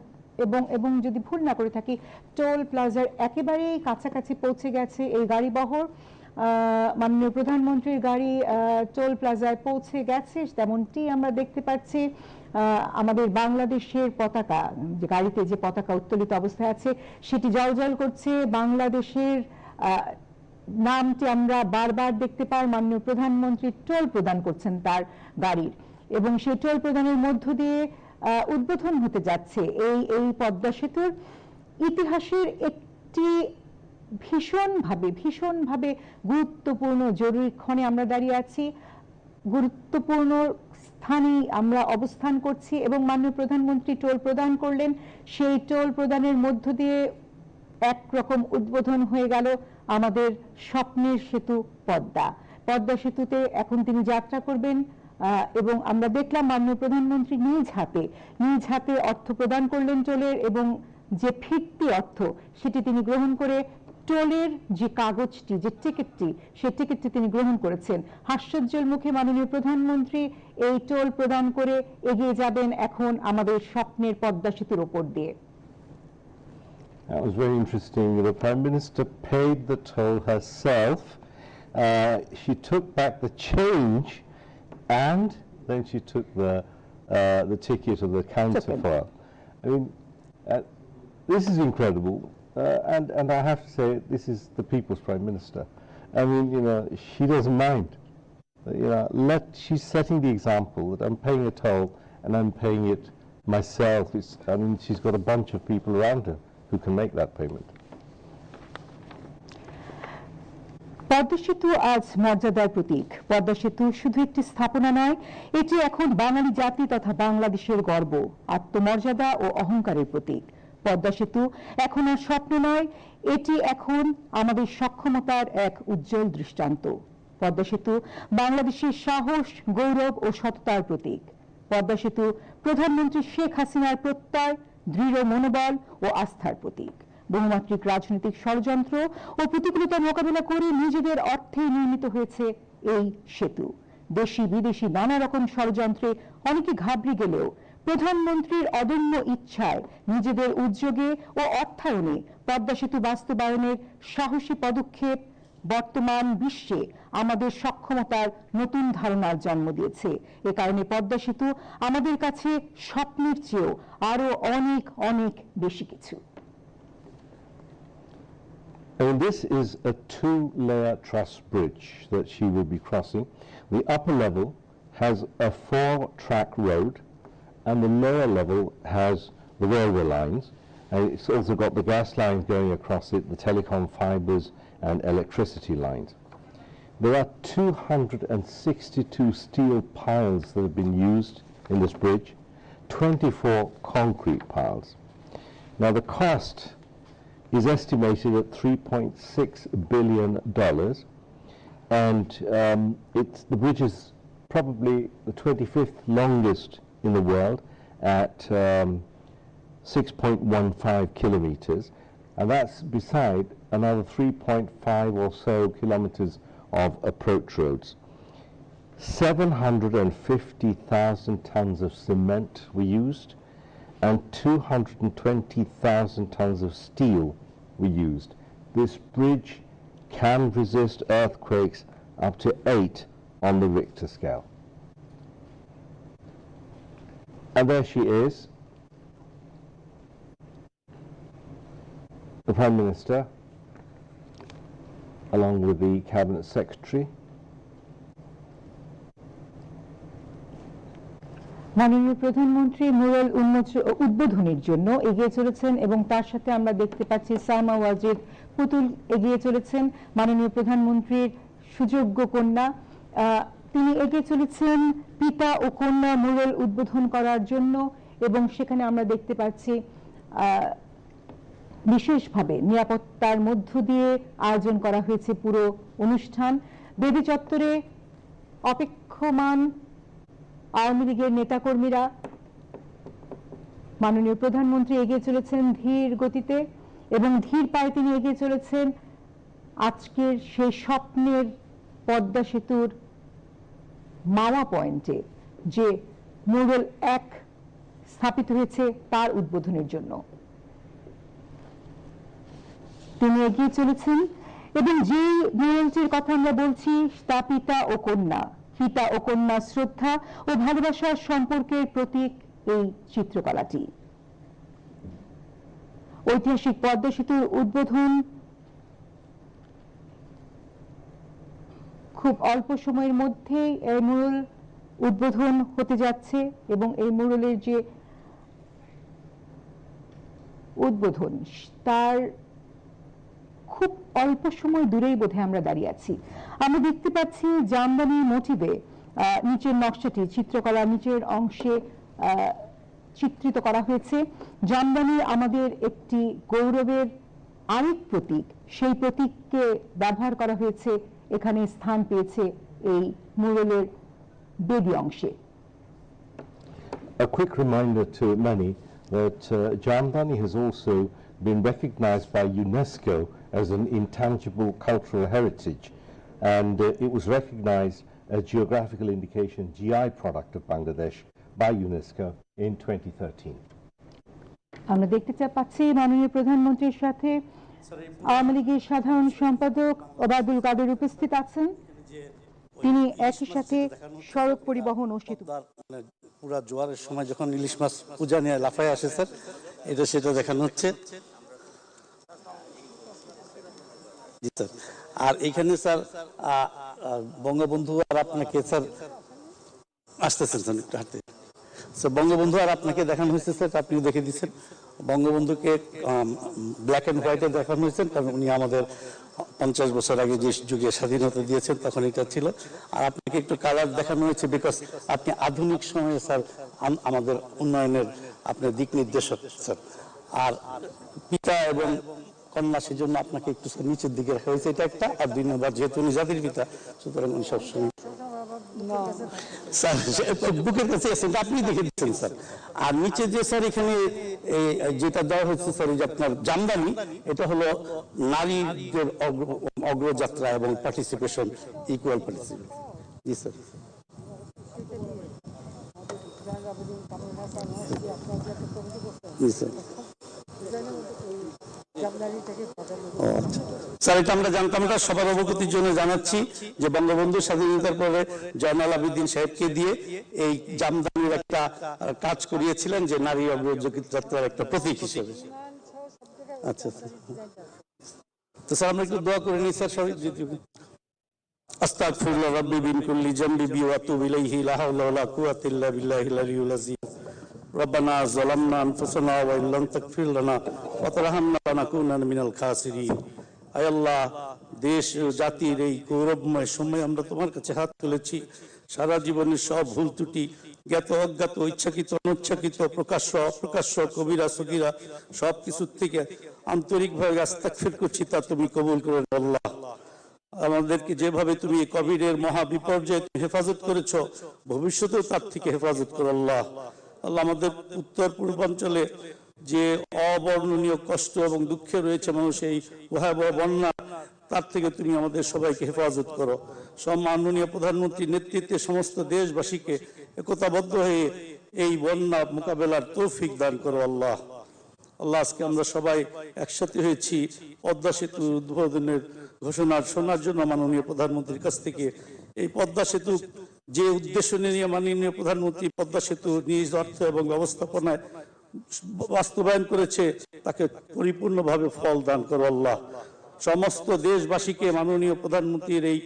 এবং যদি ভুল না করে থাকি, টোল প্লাজার একেবারেই কাছাকাছি পৌঁছে গেছে এই গাড়িবহর। মাননীয় প্রধানমন্ত্রীর গাড়ি টোল প্লাজায় পৌঁছে গেছে, তেমনটি আমরা দেখতে পাচ্ছি। আমাদের বাংলাদেশের পতাকা, যে গাড়িতে যে পতাকা উত্তোলিত অবস্থায় আছে সেটি জ্বলজ্বল করছে। বাংলাদেশের নামটি আমরা বারবার দেখতে পাই। মাননীয় প্রধানমন্ত্রী টোল প্রদান করছেন তার গাড়ির এবং সেই টোল প্রদানের মধ্য দিয়ে উদ্বোধন হতে যাচ্ছে এই পদ্মা সেতুর ইতিহাসের একটি ভীষণভাবে গুরুত্বপূর্ণ জরুরি ক্ষণে আমরা দাঁড়িয়ে আছি। গুরুত্বপূর্ণ স্থানে আমরা অবস্থান করছি এবং মাননীয় প্রধানমন্ত্রী টোল প্রদান করলেন। সেই টোল প্রদানের মধ্য দিয়ে একরকম উদ্বোধন হয়ে গেল আমাদের স্বপ্নের সেতু পদ্মা সেতুতে এখন তিনি যাত্রা করবেন এবং আমরা দেখলাম মাননীয় প্রধানমন্ত্রী নিজ হাতে অর্থ প্রদান করলেন টোলের, এবং যে ফিরতি অর্থ সেটি তিনি গ্রহণ করে টোলের যে কাগজটি, যে টিকিটটি, সেই টিকিটটি তিনি গ্রহণ করেছেন। হাস্যোজ্জ্বল মুখে মাননীয় প্রধানমন্ত্রী এই টোল প্রদান করে এগিয়ে যাবেন এখন আমাদের স্বপ্নের পদ্মা সেতুর উপর দিয়ে। That was very interesting. The Prime Minister paid the toll herself. She took back the change, and then she took the ticket or the counterfoil. I mean, this is incredible, and I have to say, this is the People's Prime Minister. I mean, you know, she doesn't mind. You know, she's setting the example that I'm paying a toll and I'm paying it myself. I mean, she's got a bunch of people around her who can make that payment. Padma সেতু আজ মর্যাদার প্রতীক। পদ্মা সেতু শুধু একটি স্থাপনা নয়, এটি এখন বাঙালি জাতি তথা বাংলাদেশের গর্ব, আত্মমর্যাদা ও অহংকারের প্রতীক। পদ্মা সেতু এখন আর স্বপ্ন নয়, এটি এখন আমাদের সক্ষমতার এক উজ্জ্বল দৃষ্টান্ত। পদ্মা সেতু বাংলাদেশের সাহস, গৌরব ও সততার প্রতীক। পদ্মা সেতু প্রধানমন্ত্রী শেখ হাসিনার প্রত্যয়, দৃঢ় মনোবল ও আস্থার প্রতীক। বহুমাত্রিক রাজনৈতিক ষড়যন্ত্র ও প্রতিকূলতা মোকাবিলা করে নিজেদের অর্থে নির্মিত হয়েছে এই সেতু। দেশি বিদেশি নানা রকম ষড়যন্ত্রে অনেকে ঘাবড়ে গেলেও প্রধানমন্ত্রীর অদম্য ইচ্ছায়, নিজেদের উদ্যোগে ও অর্থায়নে পদ্মা সেতু বাস্তবায়নের সাহসী পদক্ষেপ বর্তমান বিশ্বে আমাদের সক্ষমতার নতুন ধারণার জন্ম দিয়েছে। এ কারণে পদ্মা সেতু আমাদের কাছে স্বপ্নের চেয়েও আরো অনেক অনেক বেশি কিছু। And this is a two-layer truss bridge that she will be crossing. The upper level has a 4-track road, and the lower level has the railway lines. And it's also got the gas lines going across it, the telecom fibres and electricity lines. There are 262 steel piles that have been used in this bridge, 24 concrete piles. Now the cost is estimated at $3.6 billion, and the bridge is probably the 25th longest in the world at 6.15 kilometers, and that's beside another 3.5 or so kilometers of approach roads. 750,000 tons of cement were used, and 220,000 tons of steel were used. This bridge can resist earthquakes up to 8 on the Richter scale. And there she is, the Prime Minister, along with the Cabinet Secretary. মাননীয় প্রধানমন্ত্রী mural উদ্বোধনের জন্য এগিয়ে চলেছেন এবং তার সাথে আমরা দেখতে পাচ্ছি সালমা ওয়াজিদ পুতুল এগিয়ে চলেছেন। মাননীয় প্রধানমন্ত্রীর সুযোগ্য কন্যা, তিনি এগিয়ে চলেছেন পিতা ও কন্যা মুরাল উদ্বোধন করার জন্য, এবং সেখানে আমরা দেখতে পাচ্ছি বিশেষভাবে নিরাপত্তার মধ্য দিয়ে আয়োজন করা হয়েছে পুরো অনুষ্ঠান। বেদি চত্বরে অপেক্ষমান আওয়ামী লীগের নেতাকর্মীরা। মাননীয় প্রধানমন্ত্রী এগিয়ে চলেছেন ধীর গতিতে এবং ধীর পায়ে তিনি এগিয়ে চলেছেন আজকের সেই স্বপ্নের পদ্মা সেতুর মাওয়া পয়েন্টে, যে মুরাল 1 স্থাপিত হয়েছে তার উদ্বোধনের জন্য তিনি এগিয়ে চলেছেন। এবং যে মুরালটির কথা আমরা বলছি তা পিতা ও কন্যা, পিতা ও কন্যা শ্রদ্ধা ও ভালোবাসার সম্পর্কের প্রতীক এই চিত্রকলাটি। ঐতিহাসিক পদ্মা সেতুর উদ্বোধন খুব অল্প সময়ের মধ্যেই এই মুরাল উদ্বোধন হতে যাচ্ছে, এবং এই মুরালের যে উদ্বোধন তার খুব অল্প সময় দূরেই বোধহয় আমরা দাঁড়িয়ে আছি। আমরা দেখতে পাচ্ছি জামদানি মোটিভে নিচের নকশাটি, চিত্রকলা নিচের অংশে চিত্রিত করা হয়েছে। জামদানি আমাদের একটি গৌরবের আরেক প্রতীক, সেই প্রতীককে ব্যবহার করা হয়েছে, এখানে স্থান পেয়েছে এই মুরালের বেদি অংশে। A quick reminder to many that Jamdani has also been recognized by UNESCO as an intangible cultural heritage, and it was recognized as geographical indication GI product of Bangladesh by UNESCO in 2013. আমরা দেখতে পাচ্ছি মাননীয় প্রধানমন্ত্রীর সাথে আওয়ামী লীগের সাধারণ সম্পাদক ওবায়দুল কাদের উপস্থিত আছেন। তিনি একই সাথে সড়ক পরিবহন ও সেতু পুরা জোয়ারের সময় যখন ইলিশ মাছ পূজা নিয়ে লাফায় আসে স্যার, এটা সেটা দেখানো হচ্ছে। জি স্যার, আর এইখানে স্যার বঙ্গবন্ধু আর আপনাকে স্যার আসতেছেন স্যার একটু হাঁটতে স্যার, বঙ্গবন্ধু আর আপনাকে দেখানো হয়েছে স্যার, আপনিও দেখে দিচ্ছেন। বঙ্গবন্ধুকে ব্ল্যাক অ্যান্ড হোয়াইটে দেখানো হয়েছেন, কারণ উনি আমাদের 50 বছর আগে যে যুগে স্বাধীনতা দিয়েছেন তখন এটা ছিল। আর আপনাকে একটু কালার দেখানো হয়েছে বিকজ আপনি আধুনিক সময়ে স্যার আমাদের উন্নয়নের আপনার দিক নির্দেশক স্যার। আর পিতা এবং কন্যা, সেজন্য আপনাকে একটু নিচের দিকে রাখা হয়েছে, এটা একটা। আর 2 নম্বর, যেহেতু উনি জাতির পিতা, সুতরাং উনি সবসময় স্যার বুকের কাছে আছেন, আপনি দেখে দিচ্ছেন স্যার। আর নিচে যে স্যার এখানে যেটা দেওয়া হচ্ছে স্যার, যে আপনার জামদানি, এটা হলো নারীদের অগ্রযাত্রা এবং পার্টিসিপেশন, ইকুয়াল পার্টিসিপেশন। জি স্যার। জি স্যার। স্যার এটা আমরা জানতাম না, সবার অবগতির জন্য জানাচ্ছি যে বঙ্গবন্ধু স্বাধীনতার পরে জয়নাল আবেদিন সাহেবকে দিয়ে এই জামদানির একটা কাজ করিয়েছিলেন, যে নারী অগ্রযাত্রার একটা প্রতীক হিসেবে। আচ্ছা স্যার, তো স্যার আমরা একটু দোয়া করে নিই স্যার সবাই। আস্তাগফিরুল্লাহ রাব্বি মিন কুল্লি যামবি ওয়া আতুবু ইলাইহি, লা হাওলা ওয়া লা কুওয়াতা ইল্লা বিল্লাহিল আলিয়্যিল আযীম। ربنا ظلمنا أنفسنا وإن لم تغفر لنا وترحمنا لنكونن من الخاسرين। আয় আল্লাহ, দেশ ও জাতির এই গৌরবময় সময় আমরা তোমার কাছে হাত তুলেছি। সারা জীবনের সব ভুল ত্রুটি, জ্ঞাত অজ্ঞাত, ইচ্ছাকৃত অনিচ্ছাকৃত, প্রকাশ্য অপ্রকাশ্য, কবিরা সগীরা, সব কিছুর থেকে আন্তরিকভাবে আস্তাগফির করছি, তা তুমি কবুল করে নাও আল্লাহ। আমাদেরকে যেভাবে তুমি কোভিডের মহা বিপর্যয়ে হেফাজত করেছো, ভবিষ্যতেও তার থেকে হেফাজত করো আল্লাহ। আল্লাহ, আমাদের উত্তর পূর্বাঞ্চলে যে অবর্ণনীয় কষ্ট এবং দুঃখে রয়েছে মানুষ, এই ভয়াবহ বন্যা, তার থেকে তুমি আমাদের সবাইকে হেফাজত করো। সম্মাননীয় প্রধানমন্ত্রীর নেতৃত্বে সমস্ত দেশবাসীকে একতাবদ্ধ হয়ে এই বন্যা মোকাবেলার তৌফিক দান করো আল্লাহ। আল্লাহ, আজকে আমরা সবাই একসাথে হয়েছি পদ্মা সেতু উদ্বোধনের ঘোষণা শোনার জন্য মাননীয় প্রধানমন্ত্রীর কাছ থেকে। এই পদ্মা সেতু যে উদ্দেশ্য নিয়ে মাননীয় প্রধানমন্ত্রী পদ্মা সেতু নিজ অর্থ এবং ব্যবস্থাপনায় বাস্তবায়ন করেছে, তাকে পরিপূর্ণভাবে ফল দান করো আল্লাহ। সমস্ত দেশবাসীকে মাননীয় প্রধানমন্ত্রীর এই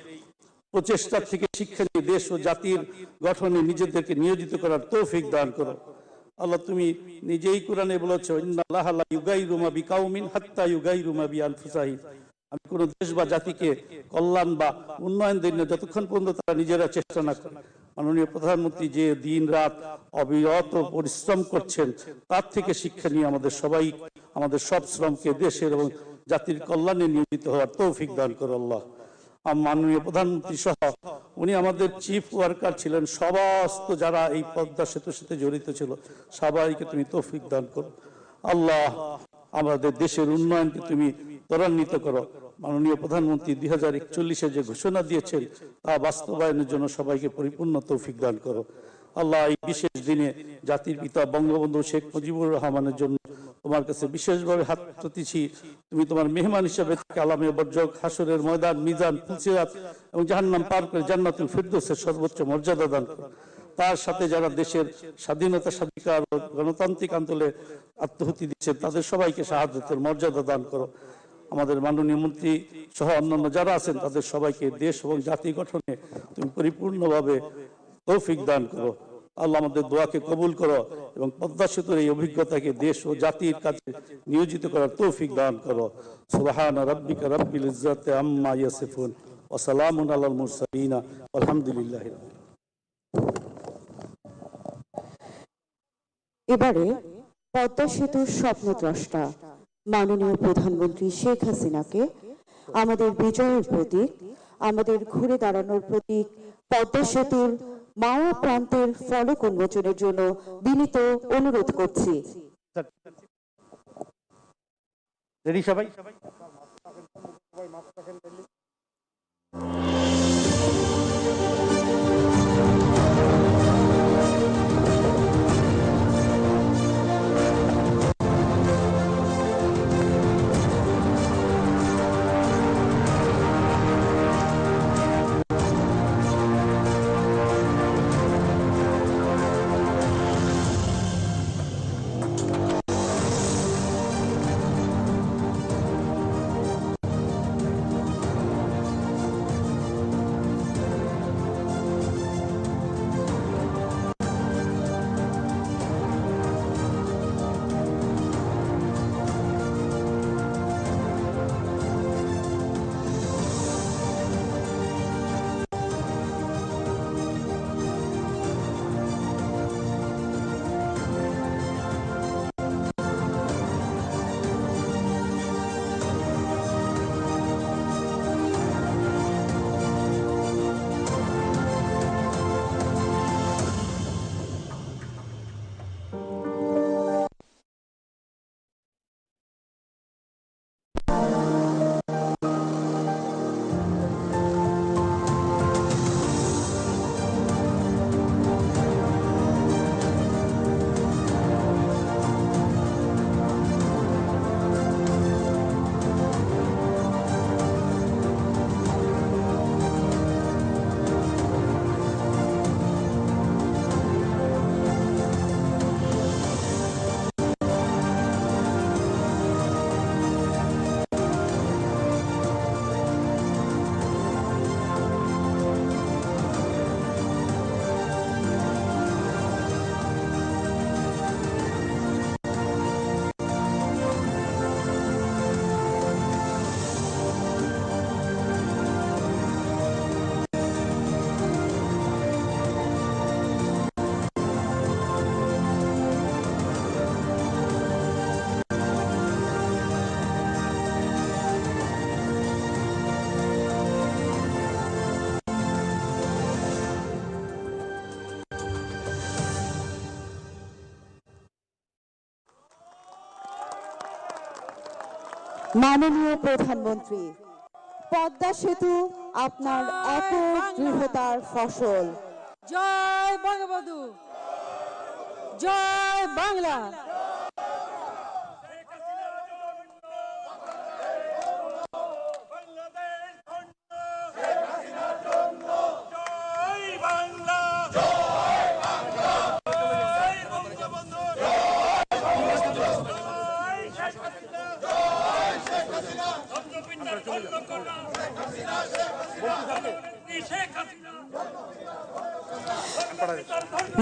প্রচেষ্টার থেকে শিক্ষা নিয়ে দেশ ও জাতির গঠনে নিজেদেরকে নিয়োজিত করার তৌফিক দান করো আল্লাহ। তুমি নিজেই কোরআনে বলেছো, ইন্নাল্লাহা লা ইউগাইরু মা বিকাউমিন হাত্তা ইউগাইরু মা বিআনফুসাহিম। আমি কোন দেশ বা জাতিকে কল্যাণ বা উন্নয়ন দিই না যতক্ষণ পর্যন্ত তারা নিজেরা চেষ্টা না করে। মাননীয় প্রধানমন্ত্রী যে দিন রাত অবিরত পরিশ্রম করছেন, তার থেকে শিক্ষা নিয়ে আমাদের সবাই আমাদের সব শ্রমকে দেশের এবং জাতির কল্যাণে নিয়োজিত হওয়ার তৌফিক দান করো আল্লাহ। মাননীয় প্রধানমন্ত্রী সহ উনি আমাদের চিফ ওয়ার্কার ছিলেন, সমস্ত যারা এই পদ্মা সেতুর সাথে জড়িত ছিল, সবাইকে তুমি তৌফিক দান করো আল্লাহ। আমাদের দেশের উন্নয়নকে তুমি ত্বরান্বিত করো। মাননীয় প্রধানমন্ত্রী 2041-এ যে ঘোষণা দিয়েছেন, তা বাস্তবায়নের জন্য সবাইকে পরিপূর্ণ তৌফিক দান করো আল্লাহ। এই বিশেষ দিনে জাতির পিতা বঙ্গবন্ধু শেখ মুজিবুর রহমানের জন্য তোমার কাছে বিশেষভাবে হাত পাতেছি। তুমি তোমার মেহমান হিসেবে কালামে বর্জক, হাসরের ময়দান, মিজান, ফুলসিরাত এবং জাহান্নাম পার করে জান্নাতুল ফিরদৌসের সর্বোচ্চ মর্যাদা দান করো। তার সাথে যারা দেশের স্বাধীনতা স্বাধিকার ও গণতান্ত্রিক আন্দোলনে আত্মহুতি দিচ্ছেন, তাদের সবাইকে শাহাদাতের মর্যাদা দান করো। আমাদের মাননীয় মন্ত্রী সহ অন্যান্য যারা আছেন, তাদের সবাইকে দেশ এবং জাতি গঠনে তুমি পরিপূর্ণভাবে তৌফিক দান করো আল্লাহ। আমাদের দোয়াকে কবুল করো এবং পদ্মা সেতুর এই অভিজ্ঞতাকে দেশ ও জাতির কাছে নিয়োজিত করার তৌফিক দান করো। সুবহান রাব্বিকা রাব্বিল ইজ্জাতি আম্মা ইয়াসিফুন ওয়া সালামুন আলাল মুরসালিন আলহামদুলিল্লাহ। এবারে পদ্মা সেতুর স্বপ্নদ্রষ্টা মাননীয় প্রধানমন্ত্রী শেখ হাসিনাকে আমাদের বিজয়ের প্রতীক, আমাদের ঘুরে দাঁড়ানোর প্রতীক পদ্মা সেতুর মাওয়া প্রান্তের ফলক উন্মোচনের জন্য বিনীত অনুরোধ করছি। সবাই মাননীয় প্রধানমন্ত্রী, পদ্মা সেতু আপনার একক দৃঢ়তার ফসল। জয় বঙ্গবন্ধু, জয় বাংলা।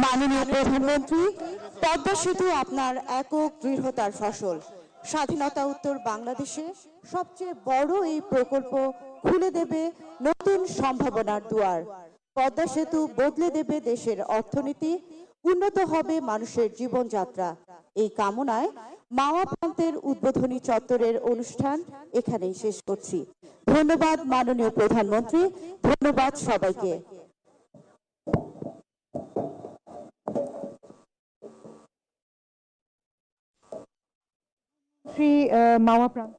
মাননীয় প্রধানমন্ত্রী, পদ্মা সেতু আপনার একক দৃঢ়তার ফসল। স্বাধীনতা উত্তর বাংলাদেশে সবচেয়ে বড় এই প্রকল্প খুলে দেবে নতুন সম্ভাবনার দুয়ার। পদ্মা সেতু বদলে দেবে দেশের অর্থনীতি, উন্নত হবে মানুষের জীবনযাত্রা। এই কামনায় মাওয়া প্রান্তের উদ্বোধনী চত্বরের অনুষ্ঠান এখানেই শেষ করছি। ধন্যবাদ মাননীয় প্রধানমন্ত্রী, ধন্যবাদ সবাইকে। মাওয়া প্রান্ত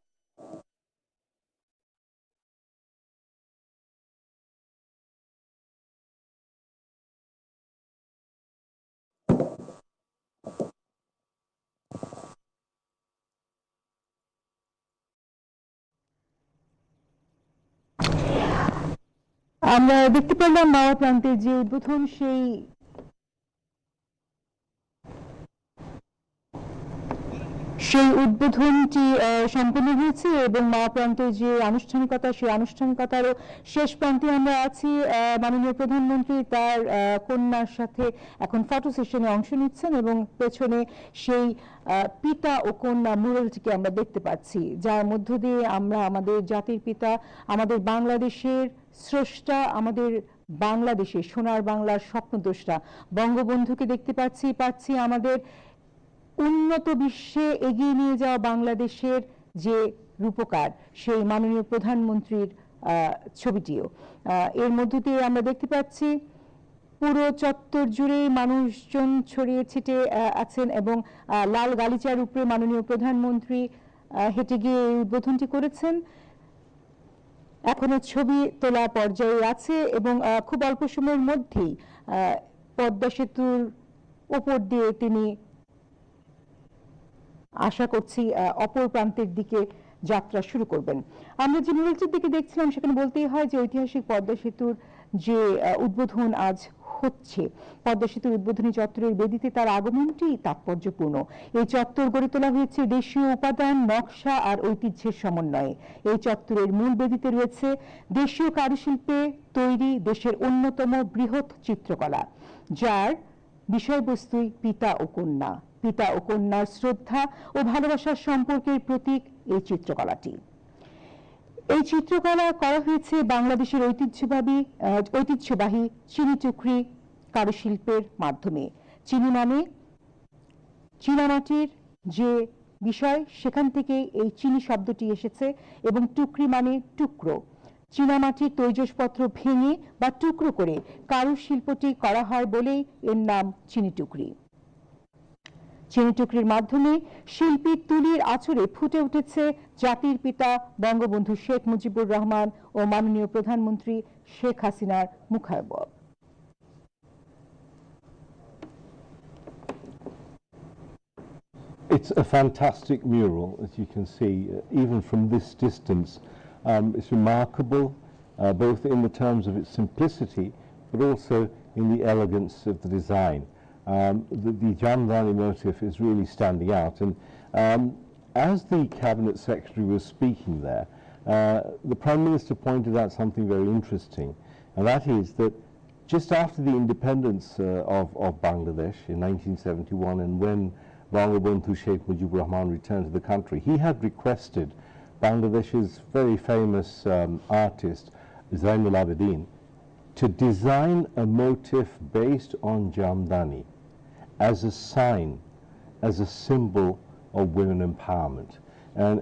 আমরা দেখতে পেলাম মাওয়া প্রান্তের যে উদ্বোধন সেই উদ্বোধনটি সম্পন্ন হয়েছে এবং মাওয়া প্রান্তের যে আনুষ্ঠানিকতা, সেই আনুষ্ঠানিকতারও শেষ প্রান্তে আমরা আছি। মাননীয় প্রধানমন্ত্রী তার কন্যার সাথে এখন ফটো সেশনে অংশ নিচ্ছেন এবং পেছনে সেই পিতা ও কন্যা মুরালটিকে আমরা দেখতে পাচ্ছি, যার মধ্য দিয়ে আমরা আমাদের জাতির পিতা, আমাদের বাংলাদেশের স্রষ্টা, আমাদের বাংলাদেশের সোনার বাংলার স্বপ্নদ্রষ্টা বঙ্গবন্ধুকে দেখতে পাচ্ছি আমাদের উন্নত বিশ্বে এগিয়ে নিয়ে যাওয়া বাংলাদেশের যে রূপকার, সেই মাননীয় প্রধানমন্ত্রীর ছবিটিও। এর মধ্য দিয়ে আমরা দেখতে পাচ্ছি পুরো চত্বর জুড়ে মানুষজন ছড়িয়ে ছিটে আছেন এবং লাল গালিচার উপরে মাননীয় প্রধানমন্ত্রী হেঁটে গিয়ে এই উদ্বোধনটি করেছেন। এখনো ছবি তোলা পর্যায়ে আছে এবং খুব অল্প সময়ের মধ্যেই পদ্মা সেতুর ওপর দিয়ে তিনি আশা করছি অপর প্রান্তের দিকে যাত্রা শুরু করবেন। আমরা যে মুরালটির দিকে দেখছিলাম সেখানে বলতেই হয় যে ঐতিহাসিক পদ্মা সেতুর যে উদ্বোধন আজ হচ্ছে, পদ্মা সেতুর উদ্বোধনী চত্বরের বেদিতে তার আগমনটি তাৎপর্যপূর্ণ। এই চত্বর গড়ে তোলা হয়েছে দেশীয় উপাদান, নকশা আর ঐতিহ্যের সমন্বয়ে। এই চত্বরের মূল বেদিতে রয়েছে দেশীয় কারুশিল্পে তৈরি দেশের অন্যতম বৃহৎ চিত্রকলা, যার বিষয়বস্তুই পিতা ও কন্যা, পিতা ও কন্যার শ্রদ্ধা ও ভালোবাসার সম্পর্কের প্রতীক এই চিত্রকলাটি। এই চিত্রকলা করা হয়েছে বাংলাদেশের ঐতিহ্যবাহী চিনি টুকরি কারুশিল্পের মাধ্যমে। চিনি মানে চীনামাটির যে বিষয়, সেখান থেকে এই চিনি শব্দটি এসেছে এবং টুকরি মানে টুকরো। চীনামাটির তৈজসপত্র ভেঙে বা টুকরো করে কারুশিল্পটি করা হয় বলেই এর নাম চিনি টুকরি। চিনি টুকরির মাধ্যমে শিল্পী তুলির আঁচড়ে ফুটে উঠেছে জাতির পিতা বঙ্গবন্ধু শেখ মুজিবুর রহমান ও মাননীয় প্রধানমন্ত্রী শেখ হাসিনার মুখাবয়ব। It's a fantastic mural, as you can see, even from this distance. It's remarkable, both in the terms of its simplicity, but also in the elegance of the design. The Jamdani motif is really standing out, and as the Cabinet Secretary was speaking there, the Prime Minister pointed out something very interesting, and that is that just after the independence of Bangladesh in 1971, and when Bongo-news Sheikh Mujibur Rahman returned to the country, he had requested Bangladesh's very famous artist Zainul Abidin to design a motif based on Jamdani as a sign, as a symbol of women empowerment.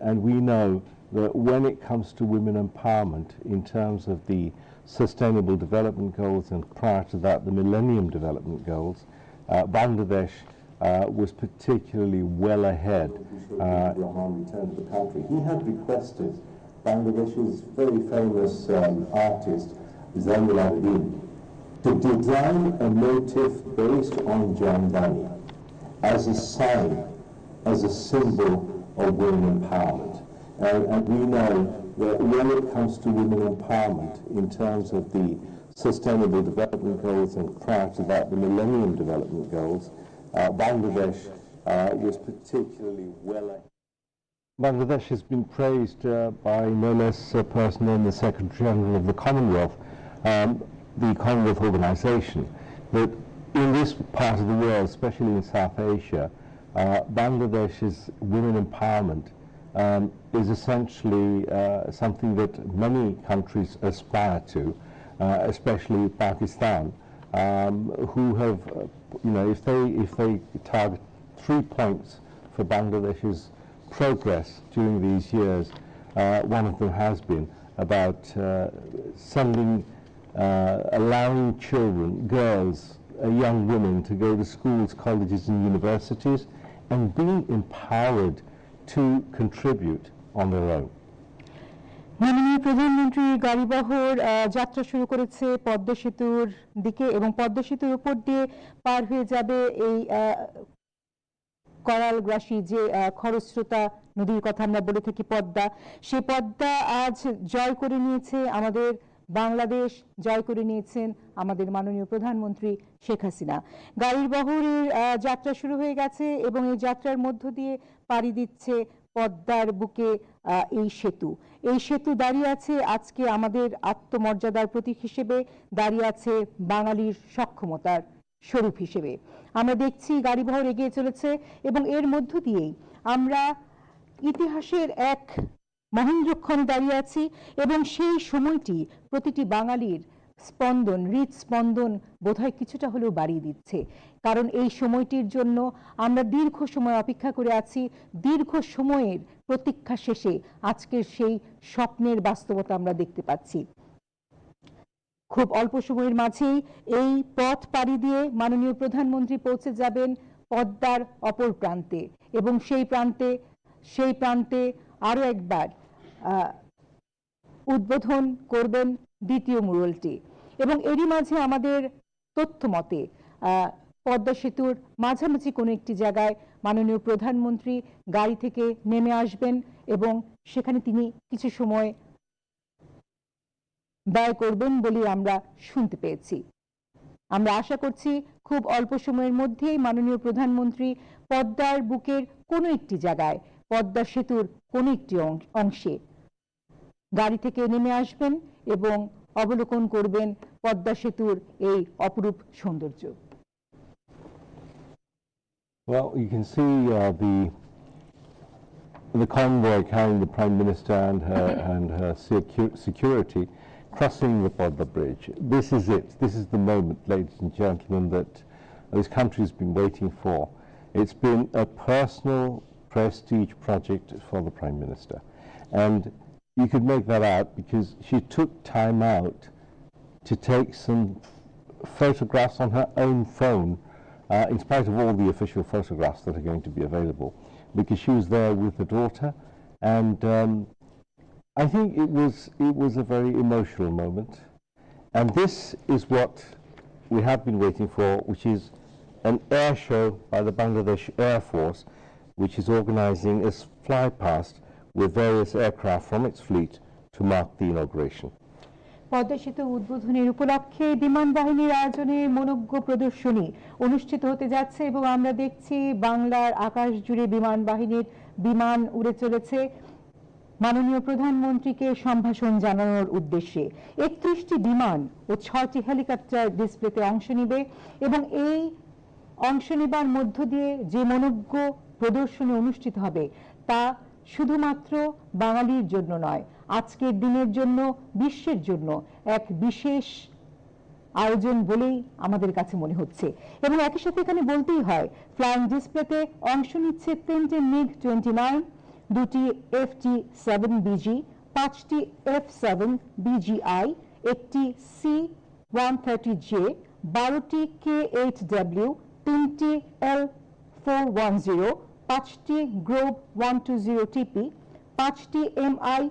And we know that when it comes to women empowerment in terms of the Sustainable Development Goals, and prior to that the Millennium Development Goals, Bangladesh was particularly well ahead. Rahman returned to the country. He had requested Bangladesh's very famous artist, Zainul Abidin, to design a motif based on Jamdani as a sign, as a symbol of women empowerment. And we know that when it comes to women empowerment in terms of the Sustainable Development Goals and prior to that the Millennium Development Goals, Bangladesh was particularly well ahead. Bangladesh has been praised by no less a person than the Secretary General of the Commonwealth Organization, that in this part of the world, especially in South Asia, Bangladesh's women empowerment is essentially something that many countries aspire to, especially Pakistan, who have, if they target 3 points for Bangladesh's progress during these years, one of them has been about allowing children, girls, young women to go to schools, colleges and universities and being empowered to contribute on their own. মাননীয় প্রধানমন্ত্রী গাড়িবহর যাত্রা শুরু করেছে পদ্মা সেতুর দিকে এবং পদ্মা সেতুর উপর দিয়ে পার হয়ে যাবে এই করালগ্রাসী যে খরস্রোতা নদীর কথা আমরা বলে থাকি পদ্মা, সেই পদ্মা আজ জয় করে নিয়েছে আমাদের বাংলাদেশ, জয় করে নিয়েছেন আমাদের মাননীয় প্রধানমন্ত্রী শেখ হাসিনা। গাড়ির বহরের যাত্রা শুরু হয়ে গেছে এবং এই যাত্রার মধ্য দিয়ে পাড়ি দিচ্ছে পদ্মার বুকে এই সেতু দাঁড়িয়ে আছে আজকে আমাদের আত্মমর্যাদার প্রতীক হিসেবে, দাঁড়িয়ে আছে বাঙালির সক্ষমতার স্বরূপ হিসেবে। আমরা দেখছি গাড়িবহর এগিয়ে চলেছে এবং এর মধ্য দিয়েই আমরা ইতিহাসের এক মহেন্দ্রক্ষণে দাঁড়িয়ে আছি এবং সেই সময়টি প্রতিটি বাঙালির স্পন্দন, হৃদস্পন্দন বোধহয় কিছুটা হলেও বাড়িয়ে দিচ্ছে। কারণ এই সময়টির জন্য আমরা দীর্ঘ সময় অপেক্ষা করে আছি, দীর্ঘ সময়ের প্রতীক্ষা শেষে আজকের সেই স্বপ্নের বাস্তবতা আমরা দেখতে পাচ্ছি। খুব অল্প সময়ের মাঝেই এই পথ পাড়ি দিয়ে মাননীয় প্রধানমন্ত্রী পৌঁছে যাবেন পদ্মার অপর প্রান্তে এবং সেই প্রান্তে আরো একবার উদ্বোধন করবেন দ্বিতীয় মুরালটি। এবং এরই মাঝে আমাদের তথ্য মতে পদ্মা সেতুর মাঝামাঝি কোনো একটি জায়গায় মাননীয় প্রধানমন্ত্রী গাড়ি থেকে নেমে আসবেন এবং সেখানে তিনি কিছু সময় ব্যয় করবেন বলে আমরা শুনতে পেয়েছি। আমরা আশা করছি খুব অল্প সময়ের মধ্যেই মাননীয় প্রধানমন্ত্রী পদ্মার বুকের কোনো একটি জায়গায়, পদ্মা সেতুর কোনো একটি অংশে গাড়ি থেকে নেমে আসবেন এবং অবলোকন করবেন পদ্মা সেতুর এই অপরূপ সৌন্দর্য। Well, you can see the convoy carrying the Prime Minister and her security crossing the Podda Bridge. This is it. This is the moment, ladies and gentlemen, that this country has been waiting for. It's been a personal prestige project for the Prime Minister. And you could make that out because she took time out to take some photographs on her own phone, in spite of all the official photographs that are going to be available, because she was there with her daughter. And I think it was a very emotional moment. And this is what we have been waiting for, which is an air show by the Bangladesh Air Force, which is organizing a flypast with various aircraft from its fleet to mark the inauguration. Padma সেতু উদ্বোধনের উপলক্ষে বিমান বাহিনীর আয়োজনে মনোজ্ঞ প্রদর্শনী অনুষ্ঠিত হতে যাচ্ছে এবং আমরা দেখছি বাংলার আকাশ জুড়ে বিমান বাহিনীর বিমান উড়ে চলেছে মাননীয় প্রধানমন্ত্রীকে সম্ভাষণ জানানোর উদ্দেশ্যে। 31টি বিমান ও 6টি হেলিকপ্টার ডিসপ্লেতে অংশ নেবে এবং এই অংশ নেবার মধ্য দিয়ে যে মনোজ্ঞ প্রদর্শনী অনুষ্ঠিত হবে তা শুধুমাত্র বাঙালির জন্য নয়, আজকের দিনের জন্য, বিশ্বের জন্য এক বিশেষ আয়োজন বলেই আমাদের কাছে মনে হচ্ছে। এবং একই সাথে এখানে বলতেই হয় ফ্লাইং ডিসপ্লেতে অংশ নিচ্ছে 3টি MiG-29, 2টি FT-7BG, 5টি F-7 BGI, 1টি C-130J, 12টি K-8W, 3টি 410, 5টি গ্রোভ 120 টিপি, 5টি MI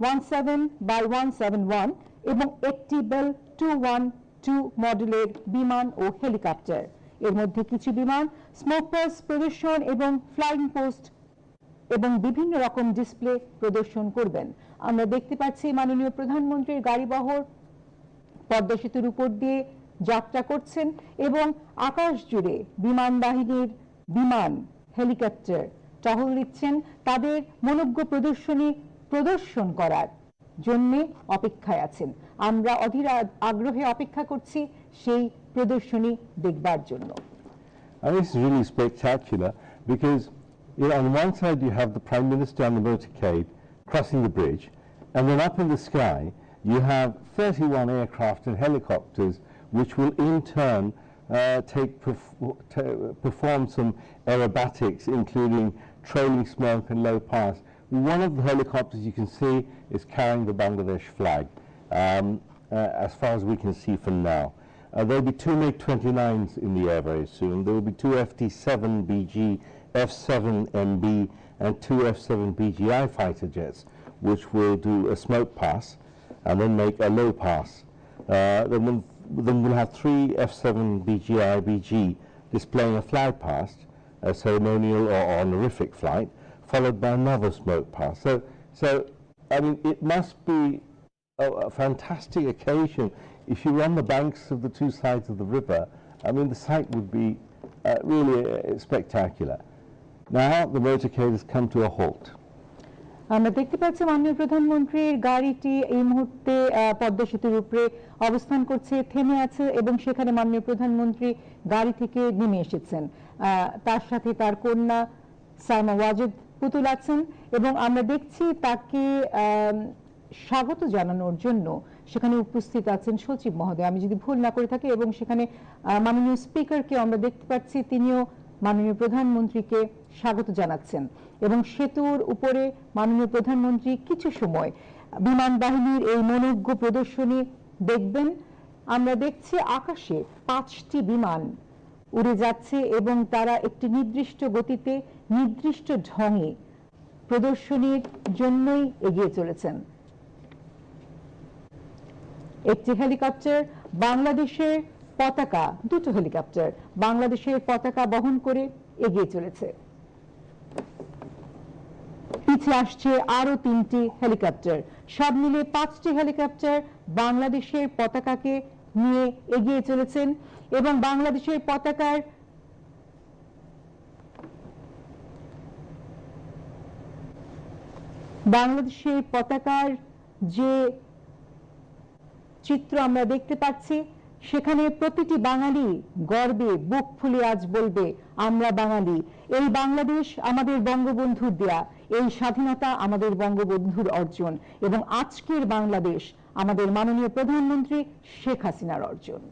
17/171 এবং একটি বেল 212 মডেলের বিমান ও হেলিকপ্টার। এর মধ্যে কিছু বিমান স্মোকপাস প্রদর্শন এবং ফ্লাইং পোস্ট এবং বিভিন্ন রকম ডিসপ্লে প্রদর্শন করবেন। আমরা দেখতে পাচ্ছি মাননীয় প্রধানমন্ত্রীর গাড়িবহর পদ্মা সেতুর উপর দিয়ে যাত্রা করছেন এবং আকাশ জুড়ে বিমান বাহিনীর বিমান হেলিকপ্টার টহল দিচ্ছেন, তাদের মনোজ্ঞ প্রদর্শনী প্রদর্শন করার জন্য অপেক্ষায় আছেন। আমরা অধীর আগ্রহে অপেক্ষা করছি সেই প্রদর্শনী দেখবার জন্য। And it's really spectacular because on one side you have the Prime Minister on the motorcade crossing the bridge, and then up in the sky you have 31 aircraft and helicopters which will in turn perform some aerobatics, including trailing smoke and low pass. One of the helicopters you can see is carrying the Bangladesh flag, as far as we can see from now. There will be two MiG-29s in the air very soon. There will be two FT-7BG, F-7MB and two F-7BGI fighter jets, which will do a smoke pass and then make a low pass. Then we'll have three F-7BGI-BG displaying a flag past, a ceremonial or honorific flight, followed by another smoke pass. So I mean, it must be a fantastic occasion. If you were on the banks of the two sides of the river, I mean, the sight would be really spectacular. Now the motorcade has come to a halt. আমরা দেখতে পাচ্ছি মাননীয় প্রধানমন্ত্রীর গাড়িটি এই মুহূর্তে পদ্মা সেতুর উপরে অবস্থান করছে, থেমে আছে এবং সেখানে মাননীয় প্রধানমন্ত্রী গাড়ি থেকে নেমে এসেছেন। তার সাথে তার কন্যা সাইমা ওয়াজেদ পুতুল আছেন এবং আমরা দেখছি তাকে স্বাগত জানানোর জন্য সেখানে উপস্থিত আছেন সচিব মহোদয়, আমি যদি ভুল না করে থাকি, এবং সেখানে মাননীয় স্পিকারকে আমরা দেখতে পাচ্ছি, তিনিও মাননীয় প্রধানমন্ত্রীকে স্বাগত জানাচ্ছেন এবং সেতুর উপরে মাননীয় প্রধানমন্ত্রী কিছু সময় বিমান বাহিনীর এই মনোজ্ঞ প্রদর্শনী দেখবেন। আমরা দেখছি আকাশে 5টি বিমান উড়ে যাচ্ছে এবং তারা একটি নির্দিষ্ট গতিতে নির্দিষ্ট ঢঙে প্রদর্শনীর জন্যই এগিয়ে চলেছেন। একটি হেলিকপ্টার বাংলাদেশের পতাকা, দুটো হেলিকপ্টার বাংলাদেশের পতাকা বহন করে এগিয়ে চলেছে। পিছে আসছে আরো 3টি হেলিকপ্টার, সব মিলে 5টি হেলিকপ্টার বাংলাদেশের পতাকাকে নিয়ে এগিয়ে চলেছেন এবং বাংলাদেশের পতাকার যে চিত্র আমরা দেখতে পাচ্ছি, সেখানে প্রতিটি বাঙালি গর্বে বুক ফুলে আজ বলবে আমরা বাঙালি। এই বাংলাদেশ আমাদের বঙ্গবন্ধুর দেয়া, এই স্বাধীনতা আমাদের বঙ্গবন্ধুর অর্জন এবং আজকের বাংলাদেশ আমাদের মাননীয় প্রধানমন্ত্রী শেখ হাসিনার অর্জন।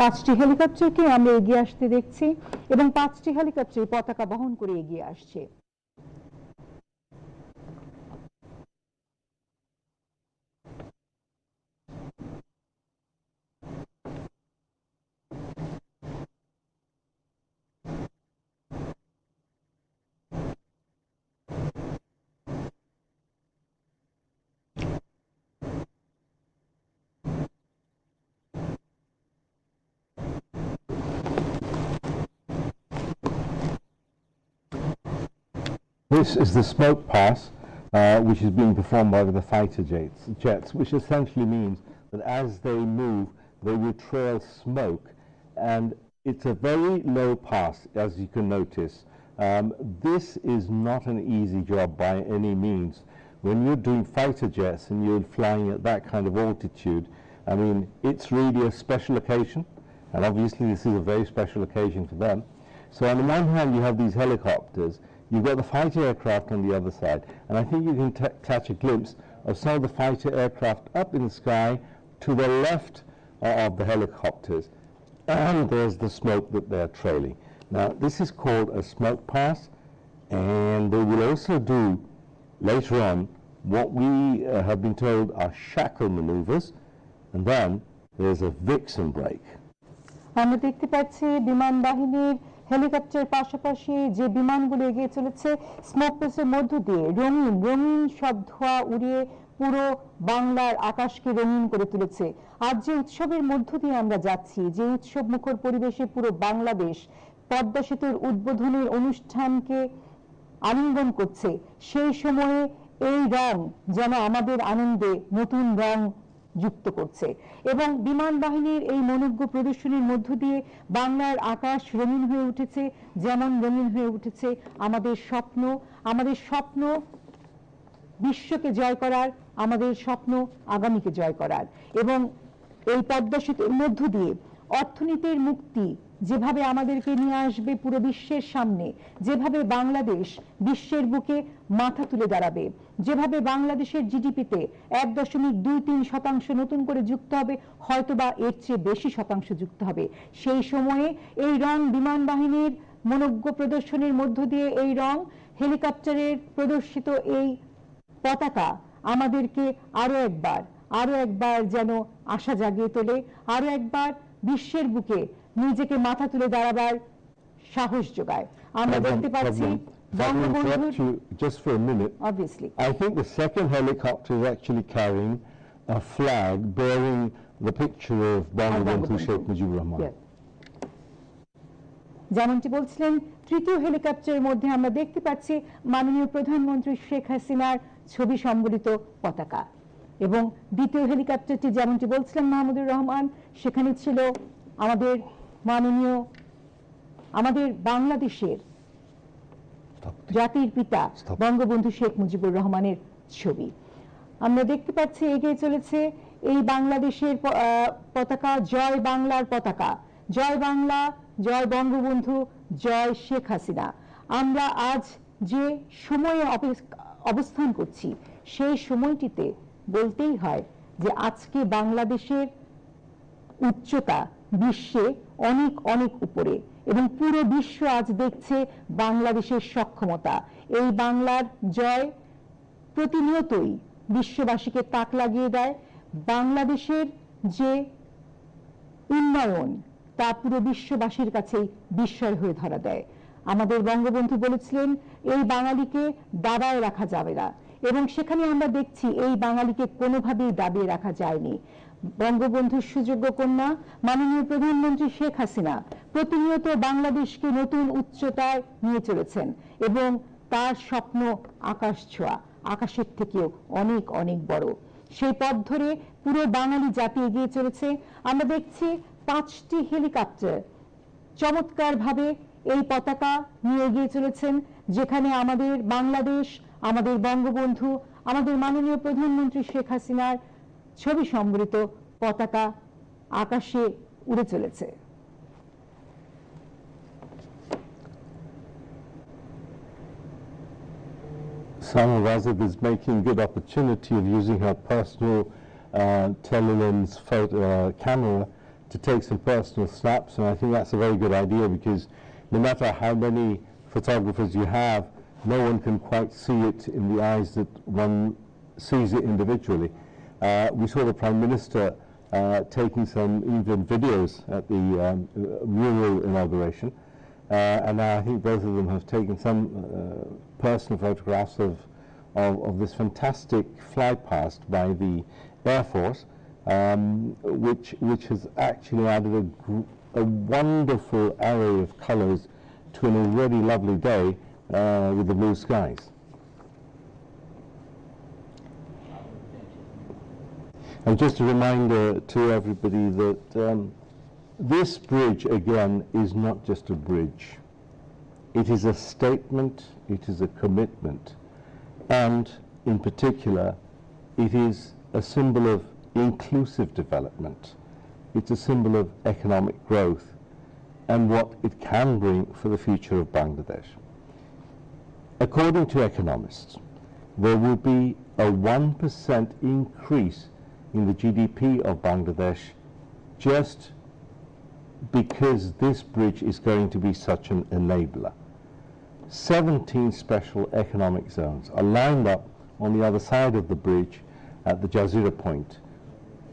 পাঁচটি হেলিকপ্টারকে আমরা এগিয়ে আসতে দেখছি এবং 5টি হেলিকপ্টার পতাকা বহন করে এগিয়ে আসছে। This is the smoke pass, which is being performed by the fighter jets, which essentially means that as they move, they will trail smoke, and it's a very low pass, as you can notice. This is not an easy job by any means. When you're doing fighter jets and you're flying at that kind of altitude, I mean, it's really a special occasion, and obviously this is a very special occasion for them. So on the one hand you have these helicopters, you've got the fighter aircraft on the other side, and I think you can catch a glimpse of some of the fighter aircraft up in the sky to the left of the helicopters, and there's the smoke that they're trailing. Now this is called a smoke pass, and they will also do later on what we have been told are shackle maneuvers, and then there's a vixen break. আমরা দেখতে পাচ্ছি বিমান বাহিনীর helicopter পাশাপাশি যে বিমানগুলো এগিয়ে চলেছে smoke পেসের মধ্য দিয়ে রঙিন সব ধোঁয়া উড়িয়ে পুরো বাংলার আকাশকে রঙিন করে তুলেছে। আজ যে উৎসবের মধ্য দিয়ে আমরা যাচ্ছি, যে উৎসব মুখর পরিবেশে পুরো বাংলাদেশ পদ্মা সেতুর উদ্বোধনের অনুষ্ঠানকে আলিঙ্গন করছে, সেই সময়ে এই রং যেন আমাদের আনন্দে নতুন রং যুক্ত করছে এবং বিমান বাহিনীর এই মনোজ্ঞ প্রদর্শনীর মধ্য দিয়ে বাংলার আকাশ রঙিন হয়ে উঠেছে, যেমন রঙিন হয়ে উঠেছে আমাদের স্বপ্ন বিশ্বকে জয় করার, আমাদের স্বপ্ন আগামীকে জয় করার। এবং এই পদ্মা সেতুর মধ্য দিয়ে অর্থনীতির মুক্তি যেভাবে আমাদেরকে নিয়ে আসবে পুরো বিশ্বের সামনে, যেভাবে বাংলাদেশ বিশ্বের বুকে মাথা তুলে দাঁড়াবে, যেভাবে বাংলাদেশের জিডিপিতে 1.23% নতুন করে যুক্ত হবে, হয়তোবা এর চেয়ে বেশি শতাংশ যুক্ত হবে, সেই সময়ে এই রং বিমান বাহিনীর মনোজ্ঞ প্রদর্শনীর মধ্য দিয়ে এই রং হেলিকপ্টারের প্রদর্শিত এই পতাকা আমাদেরকে আরো একবার যেন আশা জাগিয়ে তোলে, আরো একবার বিশ্বের বুকে নিজেকে মাথা তুলে দাঁড়াবার সাহস যোগায়। আমরা দেখতে পাচ্ছি just for a minute. Obviously, I think the second helicopter is actually carrying a flag bearing the picture of Bongo-news Sheikh Mujibur Rahman. যেমনটি বলছিলেন, তৃতীয় হেলিকপ্টারের মধ্যে আমরা দেখতে পাচ্ছি মাননীয় প্রধানমন্ত্রী শেখ হাসিনার ছবি সম্বলিত পতাকা, এবং দ্বিতীয় হেলিকপ্টারটি যেমনটি বলছিলেন মাহমুদুর রহমান, সেখানে ছিল আমাদের বাংলাদেশের জাতির পিতা বঙ্গবন্ধু শেখ মুজিবুর রহমানের ছবি। আমরা দেখতে পাচ্ছি এগিয়ে চলেছে এই বাংলাদেশের পতাকা, জয় বাংলার পতাকা, জয় বাংলা, জয় বঙ্গবন্ধু, জয় শেখ হাসিনা। আমরা আজ যে সময়ে অবস্থান করছি, সেই সময়টিতে বলতেই হয় যে আজকে বাংলাদেশের উচ্চতা বিশ্বে অনেক উপরে, এবং পুরো বিশ্ব আজ দেখছে বাংলাদেশের সক্ষমতা। এই বাংলার জয় প্রতিনিয়তই বিশ্ববাসীকে তাক লাগিয়ে দেয়। বাংলাদেশের যে উন্নয়ন তা পুরো বিশ্ববাসীর কাছেই বিস্ময় হয়ে ধরা দেয়। আমাদের বঙ্গবন্ধু বলেছিলেন এই বাঙালিকে দাবায় রাখা যাবে না, এবং সেখানে আমরা দেখছি এই বাঙালিকে কোনোভাবেই দাবিয়ে রাখা যায়নি। বঙ্গবন্ধুর সুযোগ্য কন্যা মাননীয় প্রধানমন্ত্রী শেখ হাসিনা প্রতিনিয়ত বাংলাদেশকে নতুন উচ্চতায় নিয়ে চলেছেন, এবং তার স্বপ্ন আকাশ ছোঁয়া, আকাশের থেকেও অনেক বড়। সেই পথ ধরে পুরো বাঙালি জাতি এগিয়ে চলেছে। আমরা দেখছি 5টি হেলিকপ্টার চমৎকারভাবে এই পতাকা নিয়ে এগিয়ে চলেছেন, যেখানে আমাদের বাংলাদেশ, আমাদের বঙ্গবন্ধু, আমাদের মাননীয় প্রধানমন্ত্রী শেখ হাসিনার ছবি সম্বলিত পতাকা আকাশে উড়ে চলেছে। Sama Razib is making good opportunity of using her personal telelens camera to take some personal snaps, and I think that's a very good idea, because no matter how many photographers you have, no one can quite see it in the eyes that one sees it individually. We saw the Prime Minister taking some even videos at the mural inauguration, and now I think both of them have taken some personal photographs of this fantastic fly past by the Air Force, which has actually added a wonderful array of colours to an already lovely day with the blue skies. And just a reminder to everybody that this bridge, again, is not just a bridge. It is a statement, it is a commitment, and in particular, it is a symbol of inclusive development. it's a symbol of economic growth and what it can bring for the future of Bangladesh. According to economists, there will be a 1% increase in the GDP of Bangladesh just because this bridge is going to be such an enabler. 17 special economic zones are lined up on the other side of the bridge at the Jazeera point,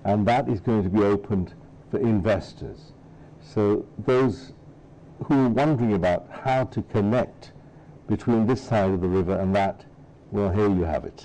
and that is going to be opened for investors. So those who are wondering about how to connect between this side of the river and that, well, here you have it.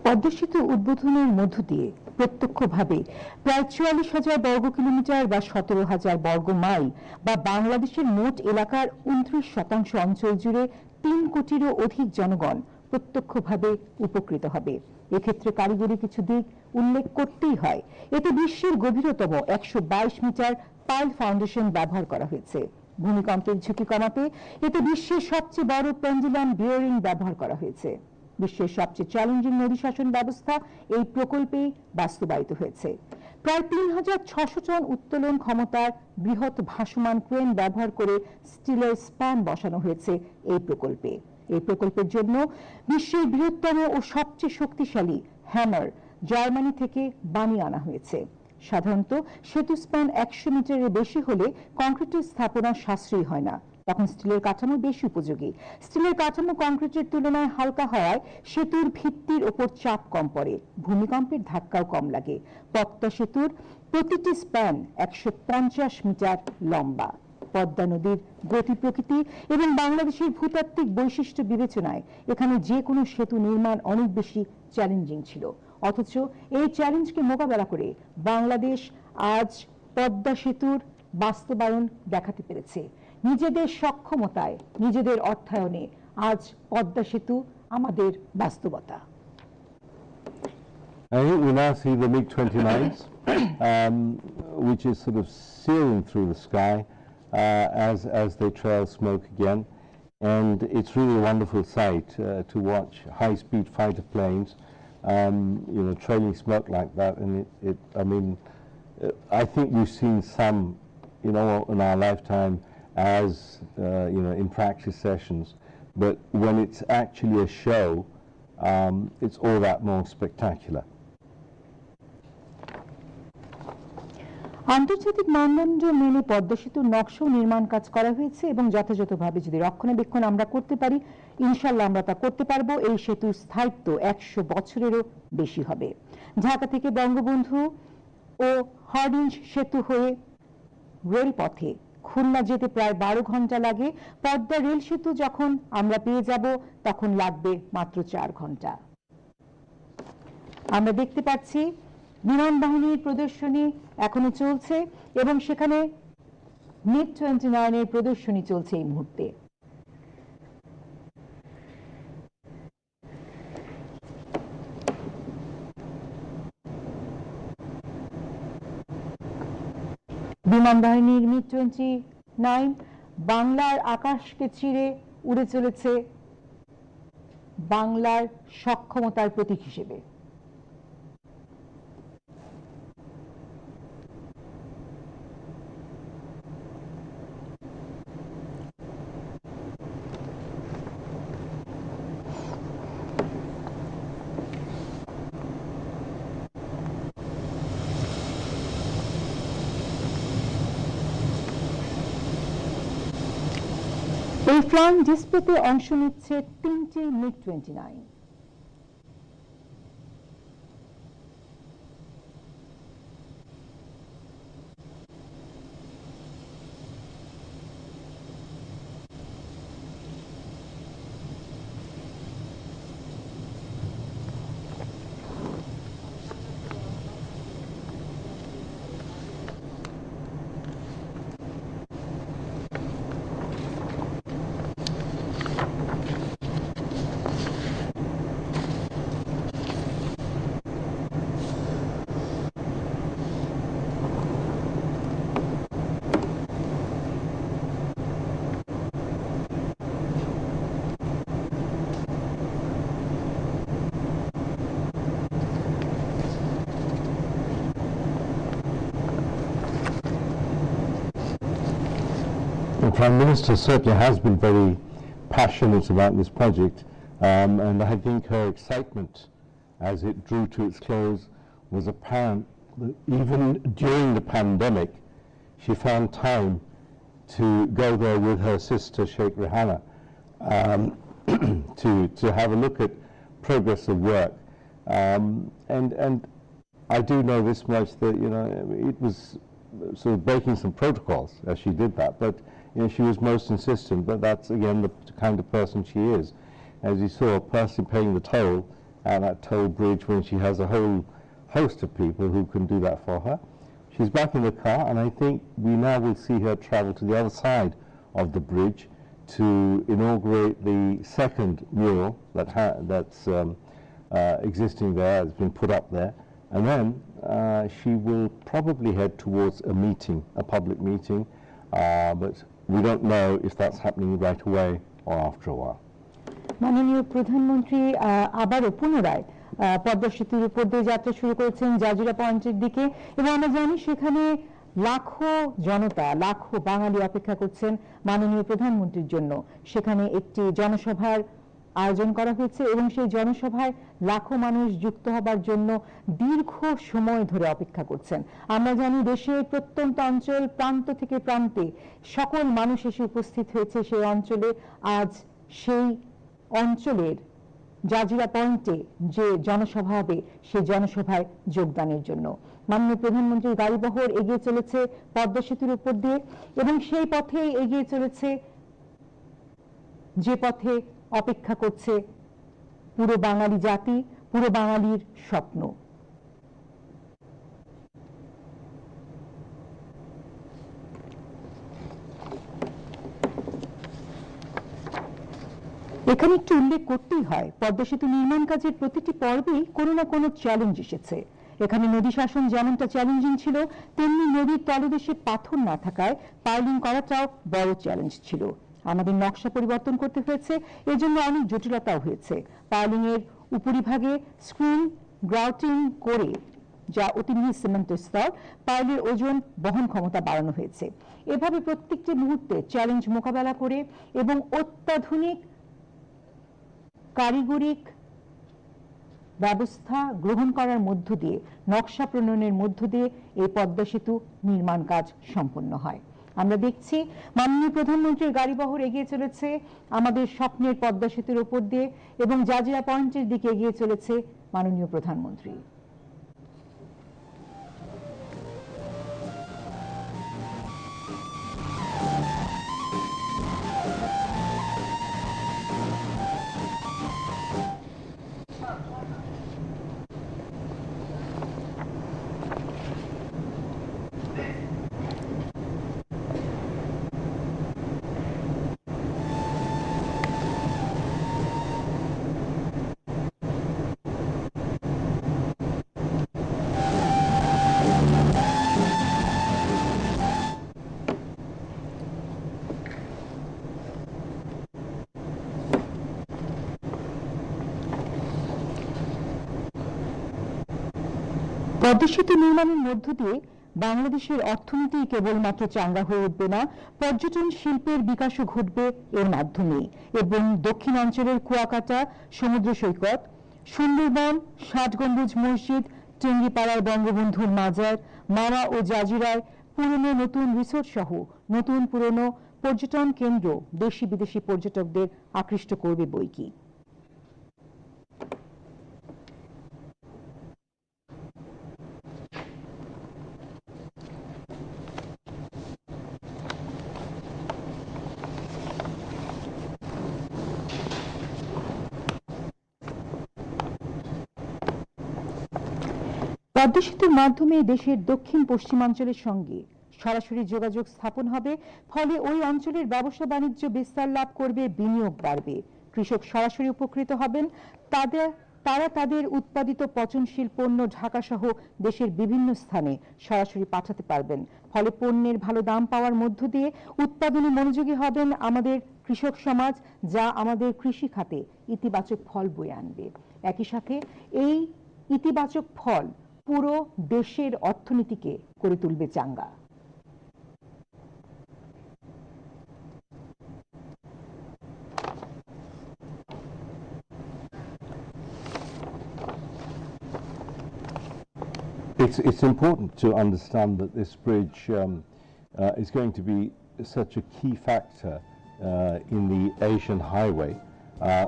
Padma সেতু উদ্বোধনের মধ্য দিয়ে প্রত্যক্ষভাবে প্রায় ৪৪,০০০ বর্গ kilometre বা ১৭,০০০ বর্গ mile বা বাংলাদেশের মোট এলাকার ২৯% অঞ্চল জুড়ে ৩ কোটিরও অধিক জনগণ প্রত্যক্ষভাবে উপকৃত হবে। এক্ষেত্রে কারিগরি কিছু দিক উল্লেখ করতেই হয়। এতে বিশ্বের গভীরতম ১২২ মিটার পাইল ফাউন্ডেশন ব্যবহার করা হয়েছে। ভূমিকম্পের ঝুঁকি কমাতে এতে বিশ্বের সবচেয়ে বড় পেন্ডুলাম বিয়ারিং ব্যবহার করা হয়েছে। বিশ্বের সবচেয়ে চ্যালেঞ্জিং নদী শাসন ব্যবস্থা এই প্রকল্পেই বাস্তবায়িত হয়েছে। প্রায় ৩,৬০০ টন উত্তোলন ক্ষমতার বৃহৎ ভাসমান ক্রেন ব্যবহার করে স্টিলের স্প্যান বসানো হয়েছে এই প্রকল্পে। এই প্রকল্পের জন্য বিশ্বের বৃহত্তম ও সবচেয়ে শক্তিশালী হ্যামার জার্মানি থেকে বানিয়ে আনা হয়েছে। সাধারণত সেতু স্প্যান ১০০ মিটারের বেশি হলে কংক্রিটের স্থাপনা সাশ্রয়ী হয় না, তখন স্টিলের কাঠামো বেশি উপযোগী। স্টিলের কাঠামো কংক্রিটের তুলনায় হালকা হওয়ায় সেতুর ভিত্তির ওপর চাপ কম পড়ে, ভূমিকম্পের ধাক্কাও কম লাগে। পদ্মা সেতুর প্রতিটি স্প্যান ১৫০ মিটার লম্বা। পদ্মা নদীর গতি প্রকৃতি এবং বাংলাদেশের ভূতাত্ত্বিক বৈশিষ্ট্য বিবেচনায় এখানে যে কোনো সেতু নির্মাণ অনেক বেশি চ্যালেঞ্জিং ছিল, অথচ এই চ্যালেঞ্জকে মোকাবেলা করে বাংলাদেশ আজ পদ্মা সেতুর বাস্তবায়ন দেখাতে পেরেছে। নিজেদের সক্ষমতায়, নিজেদের অর্থায়নে আজ পদ্মা সেতু আমাদের বাস্তবতা। I think we now see the MiG-29s, which is sort of soaring through the sky as they trail smoke again, and it's really a wonderful sight to watch high-speed fighter planes, trailing smoke like that. And I think we've seen some, in our lifetime as in practice sessions, but when it's actually a show, it's all that more spectacular. আন্তর্জাতিক মানদণ্ড মেনে পদ্মা সেতুর নকশা ও নির্মাণ কাজ করা হয়েছে এবং যথাযথভাবে যদি রক্ষণাবেক্ষণ আমরা করতে পারি, ইনশাআল্লাহ আমরা তা করতে পারবো। এই সেতুর স্থায়িত্ব ১০০ বছরেরও বেশি হবে। ঢাকা থেকে বঙ্গবন্ধু ও হার্ডিঞ্জ সেতু হয়ে রেলপথে খুলনা যেতে প্রায় ১২ ঘন্টা লাগে। পদ্মা রেল সেতু যখন আমরা পেয়ে যাব তখন লাগবে মাত্র ৪ ঘন্টা। আমরা দেখতে পাচ্ছি বিমান বাহিনীর প্রদর্শনী এখনো চলছে এবং সেখানে MiG-29 এর প্রদর্শনী চলছে এই মুহূর্তে। বিমান বাহিনীর MiG-29 বাংলার আকাশকে চিরে উড়ে চলেছে বাংলার সক্ষমতার প্রতীক হিসেবে। এই ফ্লাইং ডিসপ্লেতে অংশ নিচ্ছে ৩টি MiG-29। The Prime Minister certainly has been very passionate about this project, and I think her excitement as it drew to its close was apparent. Even during the pandemic, she found time to go there with her sister Sheikh Rihanna to have a look at progress of work. And I do know this much, that it was sort of breaking some protocols as she did that, but she was most insistent. But that's again the kind of person she is. As you saw, a person paying the toll at that toll bridge when she has a whole host of people who can do that for her. She's back in the car, and I think we now will see her travel to the other side of the bridge to inaugurate the second mural that's existing there, has been put up there, and then she will probably head towards a meeting, a public meeting, but we don't know if that's happening right away or after a while. মাননীয় প্রধানমন্ত্রী আবারও পুনরায় পদ্মা সেতুর উপর দিয়ে যাত্রা শুরু করেছেন জাজিরা পয়েন্টের দিকে, এবং আমরা জানি সেখানে লাখো জনতা, লাখো বাঙালি অপেক্ষা করছেন মাননীয় প্রধানমন্ত্রীর জন্য। সেখানে একটি জনসভার আয়োজন করা হয়েছে এবং সেই জনসভায় লাখো মানুষ যুক্ত হবার জন্য দীর্ঘ সময় ধরে অপেক্ষা করছেন। আমরা জানি দেশের প্রত্যন্ত অঞ্চল, প্রান্ত থেকে প্রান্তে সকল মানুষ এসে উপস্থিত হয়েছে সেই অঞ্চলে। আজ সেই অঞ্চলের জাজিরা পয়েন্টে যে জনসভা হবে সেই জনসভায় যোগদানের জন্য মাননীয় প্রধানমন্ত্রীর গাড়িবহর এগিয়ে চলেছে পদ্মা সেতুর উপর দিয়ে, এবং সেই পথেই এগিয়ে চলেছে যে পথে অপেক্ষা করছে পুরো বাঙালি জাতি, পুরো বাঙালির স্বপ্ন। এখানে একটু উল্লেখ করতেই হয়, পদ্মা সেতু নির্মাণ কাজের প্রতিটি পর্বেই কোনো না কোনো চ্যালেঞ্জ এসেছে। এখানে নদী শাসন যেমনটা চ্যালেঞ্জিং ছিল, তেমনি নদীর তলদেশে পাথর না থাকায় পাইলিং করাটাও বড় চ্যালেঞ্জ ছিল। আমাদের নকশা পরিবর্তন করতে হয়েছে, এজন্য অনেক জটিলতাও হয়েছে। পাইলিং এর উপরিভাগে স্ক্রিন গ্রাউটিং করে, যা অতি মিহি সিমেন্টের স্তর, পাইলের ওজন বহন ক্ষমতা বাড়ানো হয়েছে। এভাবে প্রত্যেকটি মুহূর্তে চ্যালেঞ্জ মোকাবেলা করে এবং অত্যাধুনিক কারিগরিক ব্যবস্থা গ্রহণ করার মধ্য দিয়ে, নকশা প্রণয়নের মধ্য দিয়ে এই পদ্মা সেতু নির্মাণ কাজ সম্পন্ন হয়। আমরা দেখছি মাননীয় প্রধানমন্ত্রীর গাড়িবহর এগিয়ে চলেছে আমাদের স্বপ্নের পদ্মা সেতুর উপর দিয়ে, এবং জাজিরা পয়েন্টের দিকে এগিয়ে চলেছে মাননীয় প্রধানমন্ত্রী। পদ্মা সেতু নির্মাণের মধ্য দিয়ে বাংলাদেশের অর্থনীতি কেবলমাত্র চাঙ্গা হয়ে উঠবে না, পর্যটন শিল্পের বিকাশও ঘটবে এর মাধ্যমে। এবং দক্ষিণাঞ্চলের কুয়াকাটা সমুদ্র সৈকত, সুন্দরবন, ৬০ গম্বুজ মসজিদ, টুঙ্গিপাড়ার বঙ্গবন্ধুর মাজার, মাওয়া ও জাজিরায় পুরনো নতুন রিসোর্ট সহ নতুন পুরনো পর্যটন কেন্দ্র দেশি বিদেশি পর্যটকদের আকৃষ্ট করবে বইকি। পদ্মা সেতুর মাধ্যমে দেশের দক্ষিণ পশ্চিমাঞ্চলের সঙ্গে সরাসরি যোগাযোগ স্থাপন হবে, ফলে ওই অঞ্চলের ব্যবসা বাণিজ্য বিস্তার লাভ করবে, বিনিয়োগ বাড়বে, কৃষক সরাসরি উপকৃত হবেন, তারা তাদের উৎপাদিত পচনশীল পণ্য ঢাকা সহ দেশের বিভিন্ন স্থানে সরাসরি পাঠাতে পারবেন। ফলে পণ্যের ভালো দাম পাওয়ার মধ্য দিয়ে উৎপাদনে মনোযোগী হবেন আমাদের কৃষক সমাজ, যা আমাদের কৃষি খাতে ইতিবাচক ফল বয়ে আনবে। একই সাথে এই ইতিবাচক ফল পুরো দেশের অর্থনীতিকে করে তুলবে চাঙ্গা। It's important to understand that this bridge is going to be such a key factor in the Asian highway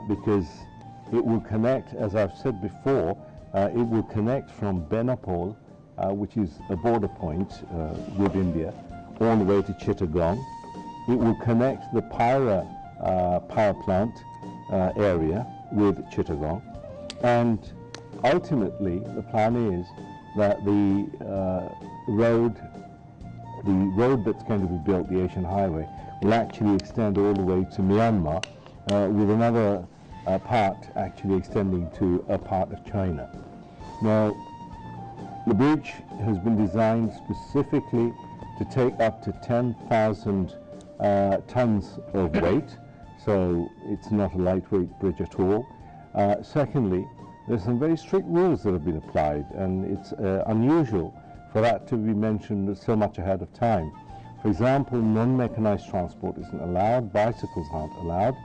because it will connect, as I've said before, it will connect from Benapole, which is a border point with India, all the way to Chittagong. It will connect the Pyra power plant area with Chittagong, and ultimately the plan is that the road that's going to be built, the Asian Highway, will actually extend all the way to Myanmar, with another part actually extending to a part of China. Now, the bridge has been designed specifically to take up to 10,000 tons of weight, so it's not a lightweight bridge at all. Secondly, there's some very strict rules that have been applied, and it's unusual for that to be mentioned so much ahead of time. For example, non-mechanized transport isn't allowed, bicycles aren't allowed,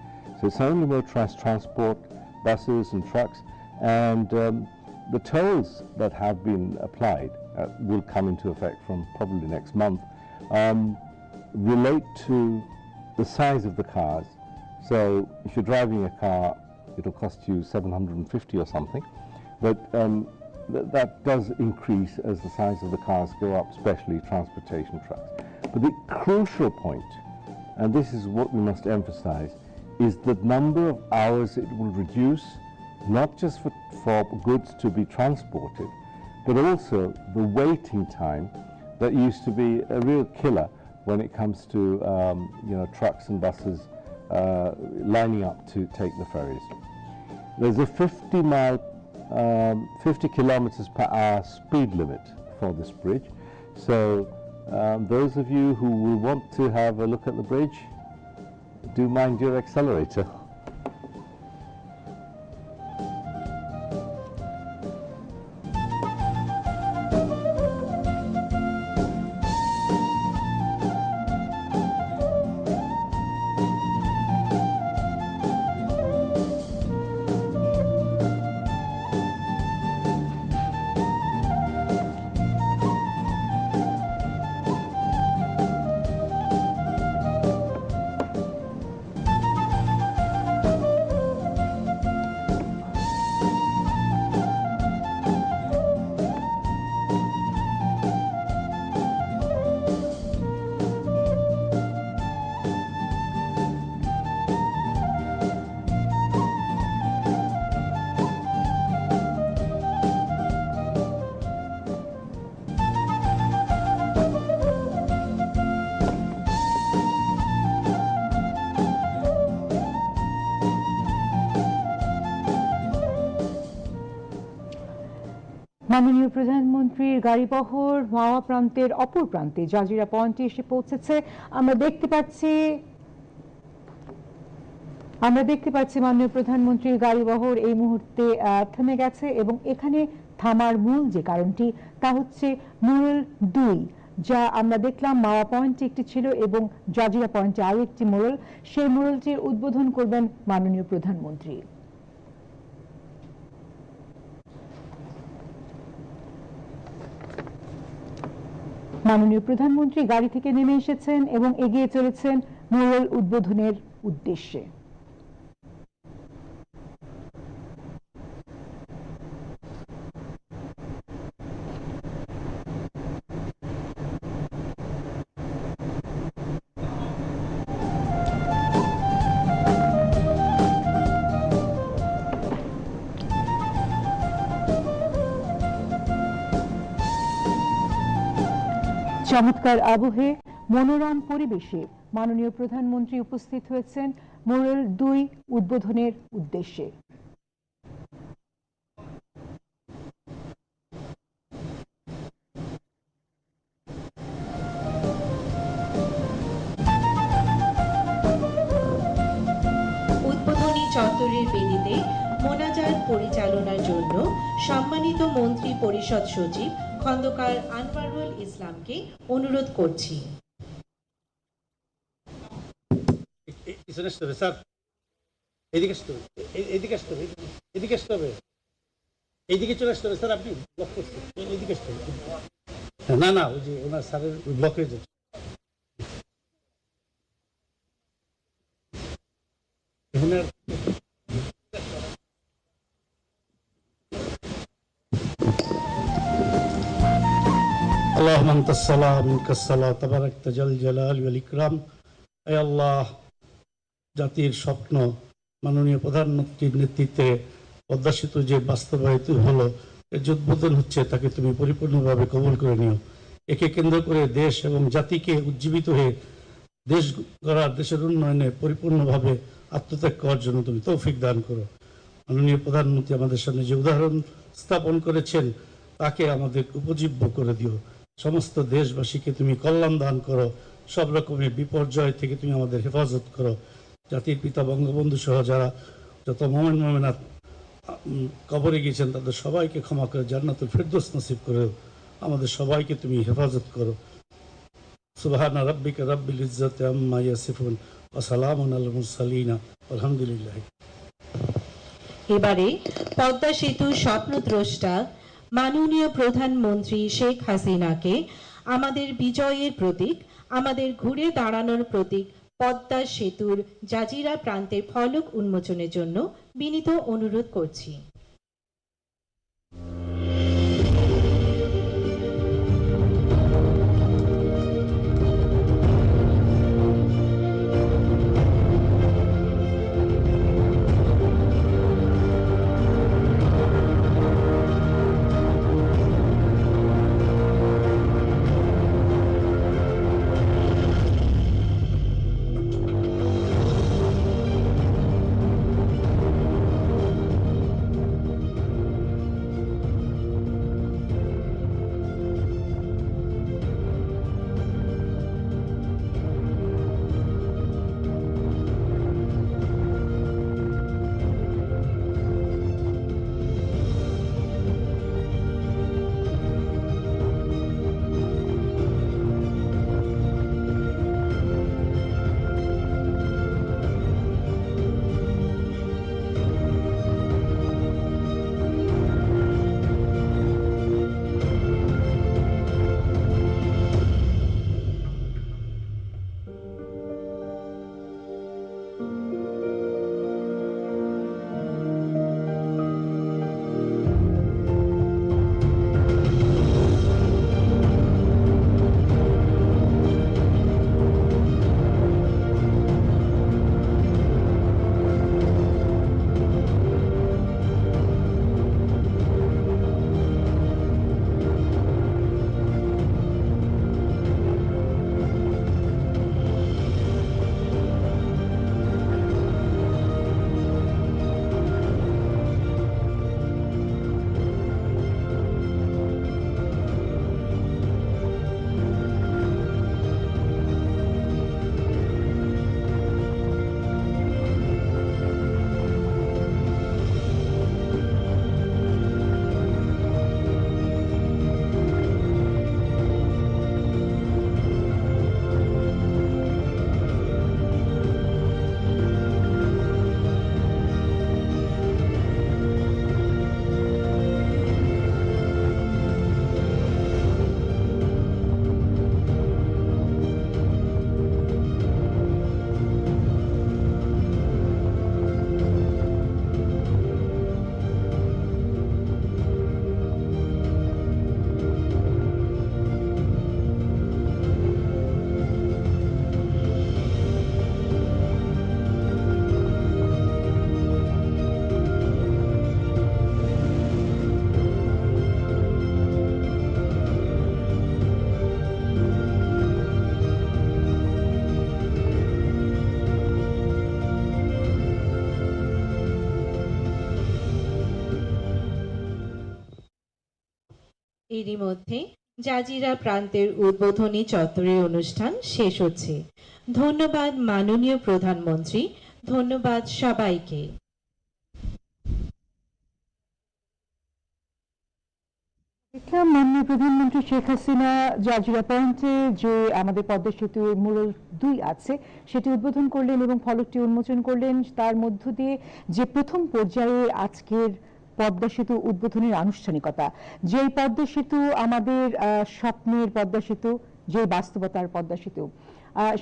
so it's only motorized transport, buses and trucks, and the tolls that have been applied will come into effect from probably next month, relate to the size of the cars. So if you're driving a car, it'll cost you $750 or something, but that does increase as the size of the cars go up, especially transportation trucks. But the crucial point, and this is what we must emphasize, is the number of hours it will reduce, not just for goods to be transported, but also the waiting time that used to be a real killer when it comes to trucks and buses lining up to take the ferries. There's a 50 kilometers per hour speed limit for this bridge. So those of you who will want to have a look at the bridge, do mind your accelerator. মাননীয় প্রধানমন্ত্রীর গাড়িবহর মাওয়া প্রান্তের অপর প্রান্তে Jazeera পয়েন্টে এসে পৌঁছেছে। আমরা দেখতে পাচ্ছি মাননীয় প্রধানমন্ত্রীর গাড়িবহর এই মুহূর্তে থেমে গেছে, এবং এখানে থামার মূল যে কারণটি তা হচ্ছে মোড়ল 2, যা আমরা দেখলাম মাওয়া পয়েন্টে একটি ছিল এবং জাজিরা পয়েন্টে আরো একটি মোড়ল। সেই মোড়লটির উদ্বোধন করবেন মাননীয় প্রধানমন্ত্রী। মাননীয় প্রধানমন্ত্রী গাড়ি থেকে নেমে এসেছেন এবং এগিয়ে চলেছেন মোড়ল উদ্বোধনের উদ্দেশ্যে। চমৎকার আবহে মনোরম পরিবেশে মাননীয় প্রধানমন্ত্রী উপস্থিত হয়েছেন মোড়ল 2 উদ্বোধনের উদ্দেশ্যে। উদ্বোধনী চত্বরের বেদিতে মোনাজাত পরিচালনার জন্য সম্মানিত মন্ত্রী পরিষদ সচিব খন্দকার আনোয়ারুল ইসলামকে অনুরোধ করছি। স্যার এদিকে আসতে হবে, এদিকে আসতে হবে, এদিকে আসতে হবে। এইদিকে চলে আসতে হবে স্যার, আপনি ব্লক করছেন, এইদিকে আসতে হবে। না না, ওই যে ওনার স্যারের ব্লক হয়ে যাচ্ছে। এখানে اللهم انت السلام منك السلام تباركت جل جلال والإكرام। اے আল্লাহ, জাতির স্বপ্ন মাননীয় প্রধানমন্ত্রীর নেতৃত্বে পদ্মা সেতু যে বাস্তবায়িত হলো, এর যে উদ্বোধন হচ্ছে, তাকে তুমি পরিপূর্ণভাবে কবুল করে নিও। একে কেন্দ্র করে দেশ এবং জাতিকে উজ্জীবিত হয়ে দেশ গড়ার, দেশের উন্নয়নে পরিপূর্ণভাবে আত্মত্যাগ করার জন্য তুমি তৌফিক দান করো। মাননীয় প্রধানমন্ত্রী আমাদের সামনে যে উদাহরণ স্থাপন করেছেন, তাকে আমাদের উপজীব্য করে দিও। সমস্ত দেশবাসীকে তুমি কল্যাণ দান করো, সব রকমের বিপর্যয় থেকে তুমি আমাদের হেফাজত করো। জাতির পিতা বঙ্গবন্ধু সহ যারা যত মোমেন মোমেনাত কবরে গিয়েছেন, তাদের সবাইকে ক্ষমা করে জান্নাতুল ফেরদৌস নসিব করে আমাদের সবাইকে তুমি হেফাজত করো। সুবহানা রাব্বিকা রাব্বিল ইজ্জাতি আম্মা ইয়াসিফুন ওয়া সালামুন আলাল মুরসালিন আলহামদুলিল্লাহ। এবারে পদ্মা সেতুর স্বপ্নদ্রষ্টা মাননীয় প্রধানমন্ত্রী শেখ হাসিনাকে আমাদের বিজয়ের প্রতীক, আমাদের ঘুরে দাঁড়ানোর প্রতীক পদ্মা সেতুর জাজিরা প্রান্তে ফলক উন্মোচনের জন্য বিনীত অনুরোধ করছি। এরই মধ্যে জাজিরা প্রান্তের উদ্বোধনী চত্বরের অনুষ্ঠান শেষ হচ্ছে। ধন্যবাদ মাননীয় প্রধানমন্ত্রী, ধন্যবাদ সবাইকে। দেখলাম মাননীয় প্রধানমন্ত্রী শেখ হাসিনা জাজিরা পয়েন্টে যে আমাদের পদ্মা সেতুর মুরাল 2 আছে সেটি উদ্বোধন করলেন এবং ফলকটি উন্মোচন করলেন। তার মধ্য দিয়ে যে প্রথম পর্যায়ে আজকের পদ্মা সেতু উদ্বোধনের আনুষ্ঠানিকতা। যেই পদ্মা সেতু আমাদের স্বপ্নের পদ্মা সেতু, যে বাস্তবতার পদ্মা সেতু,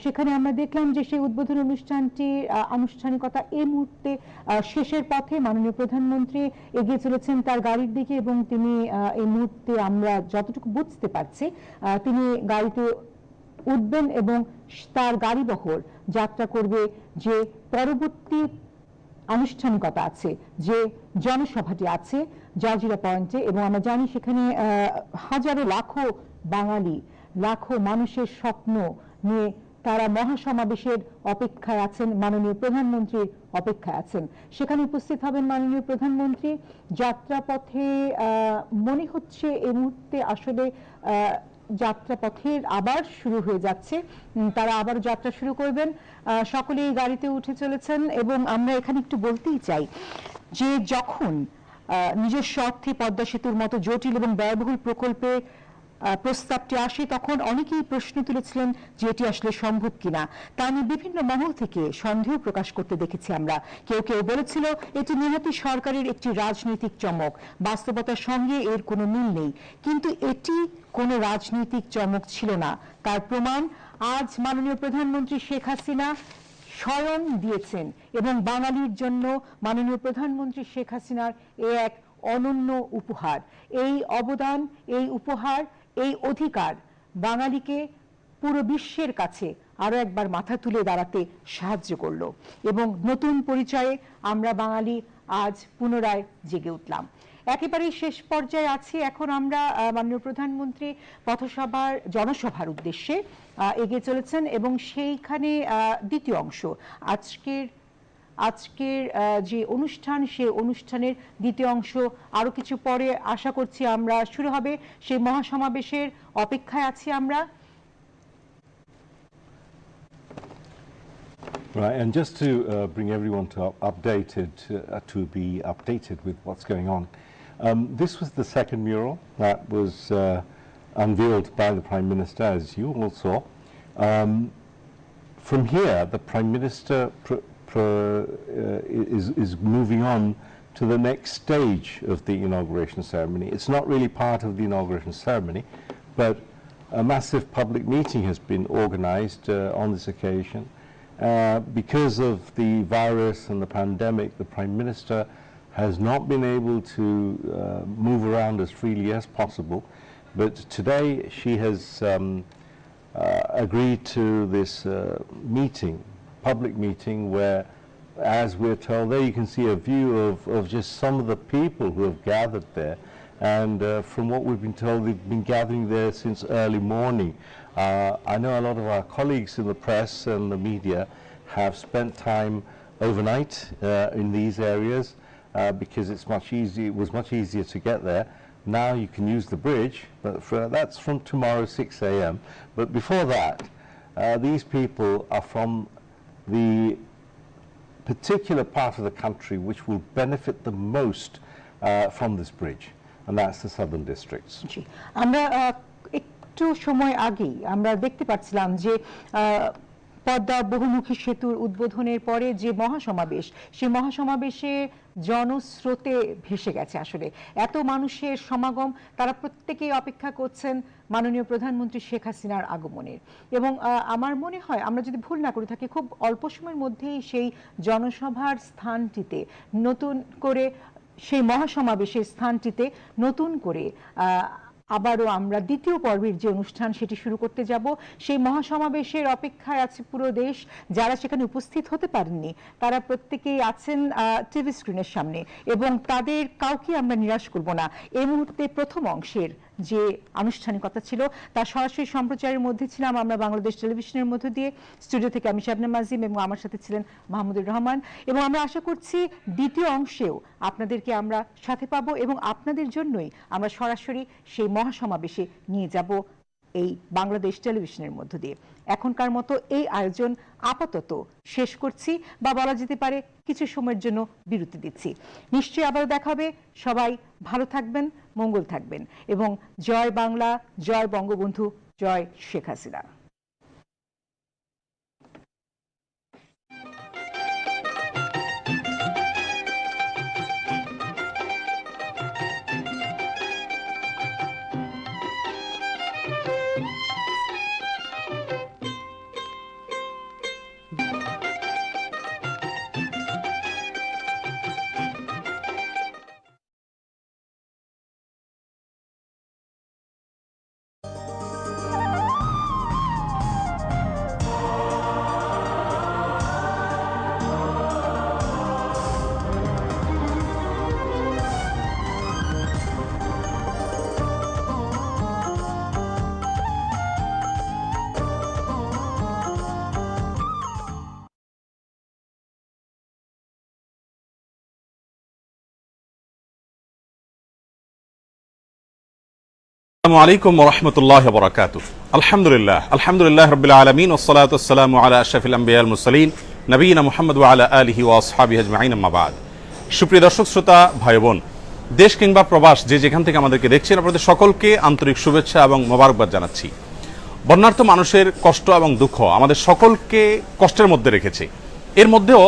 সেখানে আমরা দেখলাম যে সেই উদ্বোধন অনুষ্ঠানটির আনুষ্ঠানিকতা এই মুহূর্তে শেষের পথে। মাননীয় প্রধানমন্ত্রী এগিয়ে চলেছেন তার গাড়ির দিকে এবং তিনি এই মুহূর্তে আমরা যতটুকু বুঝতে পারছি তিনি গাড়িতে উঠবেন এবং তার গাড়ি বহর যাত্রা করবে যে পরবর্তী আনুষ্ঠানিকতা আছে, যে জনসভাটি আছে জাজিরা পয়েন্টে। এবং আমরা জানি সেখানে হাজারো লাখো বাঙালি, লাখো মানুষের স্বপ্ন নিয়ে তারা মহাসমাবেশের অপেক্ষায় আছেন, মাননীয় প্রধানমন্ত্রীর অপেক্ষায় আছেন। সেখানে উপস্থিত হবেন মাননীয় প্রধানমন্ত্রী। যাত্রাপথে মনে হচ্ছে এই মুহূর্তে আসলে যাত্রাপথের আবার শুরু হয়ে যাচ্ছে, তারা আবার যাত্রা শুরু করবেন। সকলেই গাড়িতে উঠে চলেছেন এবং আমরা এখানে একটু বলতেই চাই যে যখন নিজস্ব অর্থে পদ্মা সেতুর মতো জটিল এবং ব্যয়বহুল প্রকল্পে প্রস্তাবটি আসে তখন অনেকেই প্রশ্ন তুলেছিলেন যে এটি আসলে সম্ভব কিনা। তা নিয়ে বিভিন্ন মহল থেকে সন্দেহ প্রকাশ করতে দেখেছি আমরা। কেউ কেউ বলেছিল এটি নিহতি সরকারের একটি রাজনৈতিক চমক, বাস্তবতার সঙ্গে এর কোনো মিল নেই। কিন্তু এটি কোনো রাজনৈতিক চমক ছিল না। তার প্রমাণ আজ মাননীয় প্রধানমন্ত্রী শেখ হাসিনা স্বয়ং দিয়েছেন এবং বাঙালির জন্য মাননীয় প্রধানমন্ত্রী শেখ হাসিনার এক অনন্য উপহার। এই অবদান, এই উপহার, এই অধিকার বাঙালিকে পুরো বিশ্বের কাছে আরো একবার মাথা তুলে দাঁড়াতে সাহায্য করলো এবং নতুন পরিচয়ে আমরা বাঙালি আজ পুনরায় জেগে উঠলাম। একেবারেই শেষ পর্যায়ে আছি এখন আমরা। মাননীয় প্রধানমন্ত্রী পথসভার জনসভার উদ্দেশ্যে এগিয়ে চলেছেন এবং সেইখানে দ্বিতীয় অংশ আজকের যে অনুষ্ঠান, সেই অনুষ্ঠানের দ্বিতীয় অংশ আরো কিছু পরে আশা করছি আমরা শুরু হবে। সেই মহাসমাবেশের অপেক্ষায় আছি আমরা। Right, and just to bring everyone to be updated with what's going on, this was the second mural that was unveiled by the Prime Minister, as you all saw. From here, the Prime Minister is moving on to the next stage of the inauguration ceremony. It's not really part of the inauguration ceremony, but a massive public meeting has been organized on this occasion. Because of the virus and the pandemic, the Prime Minister has not been able to move around as freely as possible, but today she has agreed to this public meeting where, as we're told, there you can see a view of just some of the people who have gathered there. And from what we've been told, they've been gathering there since early morning. I know a lot of our colleagues in the press and the media have spent time overnight in these areas because it was much easier to get there. Now you can use the bridge, but that's from tomorrow 6 a.m. But before that, these people are from the particular part of the country which will benefit the most from this bridge, and that's the southern districts. আমরা একটু সময় আগেই আমরা দেখতে পাচ্ছিলাম যে পদ্মা বহুমুখী সেতুর উদ্বোধনের পরে যে মহাসমাবেশ, সেই মহাসমাবেশে জনস্রোতে ভেসে গেছে আসলে এত মানুষের সমাগম। তারা প্রত্যেকেই অপেক্ষা করছেন মাননীয় প্রধানমন্ত্রী শেখ হাসিনার আগমনের। এবং আমার মনে হয় আমরা যদি ভুল না করে থাকি, খুব অল্প সময়ের মধ্যেই সেই জনসভার স্থানটিতে নতুন করে, সেই মহাসমাবেশের স্থানটিতে নতুন করে আবারও আমরা দ্বিতীয় পর্বের যে অনুষ্ঠান সেটি শুরু করতে যাব। সেই মহাসমাবেশের অপেক্ষায় আছে পুরো দেশ। যারা সেখানে উপস্থিত হতে পারেননি তারা প্রত্যেকেই আছেন টিভি স্ক্রিনের সামনে এবং তাদের কাউকে আমরা নিরাশ করব না। এই মুহূর্তে প্রথম অংশের যে আনুষ্ঠানিকতা ছিল তার সরাসরি সম্প্রচারের মধ্যে ছিলাম আমরা বাংলাদেশ টেলিভিশনের মধ্য দিয়ে। স্টুডিও থেকে আমি শাবনাম আজিম এবং আমার সাথে ছিলেন মাহমুদুর রহমান। এবং আমরা আশা করছি দ্বিতীয় অংশেও আপনাদেরকে আমরা সাথে পাবো এবং আপনাদের জন্যই আমরা সরাসরি সেই মহাসমাবেশে নিয়ে যাব এই বাংলাদেশ টেলিভিশনের মধ্য দিয়ে। এখনকার মতো এই আয়োজন আপাতত শেষ করছি, বা বলা যেতে পারে কিছু সময়ের জন্য বিরতি দিচ্ছি। নিশ্চয়ই আবারও দেখা হবে। সবাই ভালো থাকবেন, মঙ্গল থাকবেন এবং জয় বাংলা, জয় বঙ্গবন্ধু, জয় শেখ হাসিনা। আসসালামু আলাইকুম ওয়া রাহমাতুল্লাহি ওয়া বারাকাতুহু। আলহামদুলিল্লাহ রাব্বিল আলামিন ওয়াস সালাতু ওয়াস সালামু আলা আশরাফিল আমবিয়া ওয়াল মুরসালিন নবিয়িনা মুহাম্মদ ওয়া আলা আলিহি ওয়া আসহাবিহি আজমাইন, আম্মা বাদ। সুপ্রিয় দর্শক শ্রোতা ভাই বোন, দেশ কিংবা প্রবাস যে যেখান থেকে আমাদেরকে দেখছেন, আপনাদের সকলকে আন্তরিক শুভেচ্ছা এবং মোবারকবাদ জানাচ্ছি। বন্যার্ত মানুষের কষ্ট এবং দুঃখ আমাদের সকলকে কষ্টের মধ্যে রেখেছে। এর মধ্যেও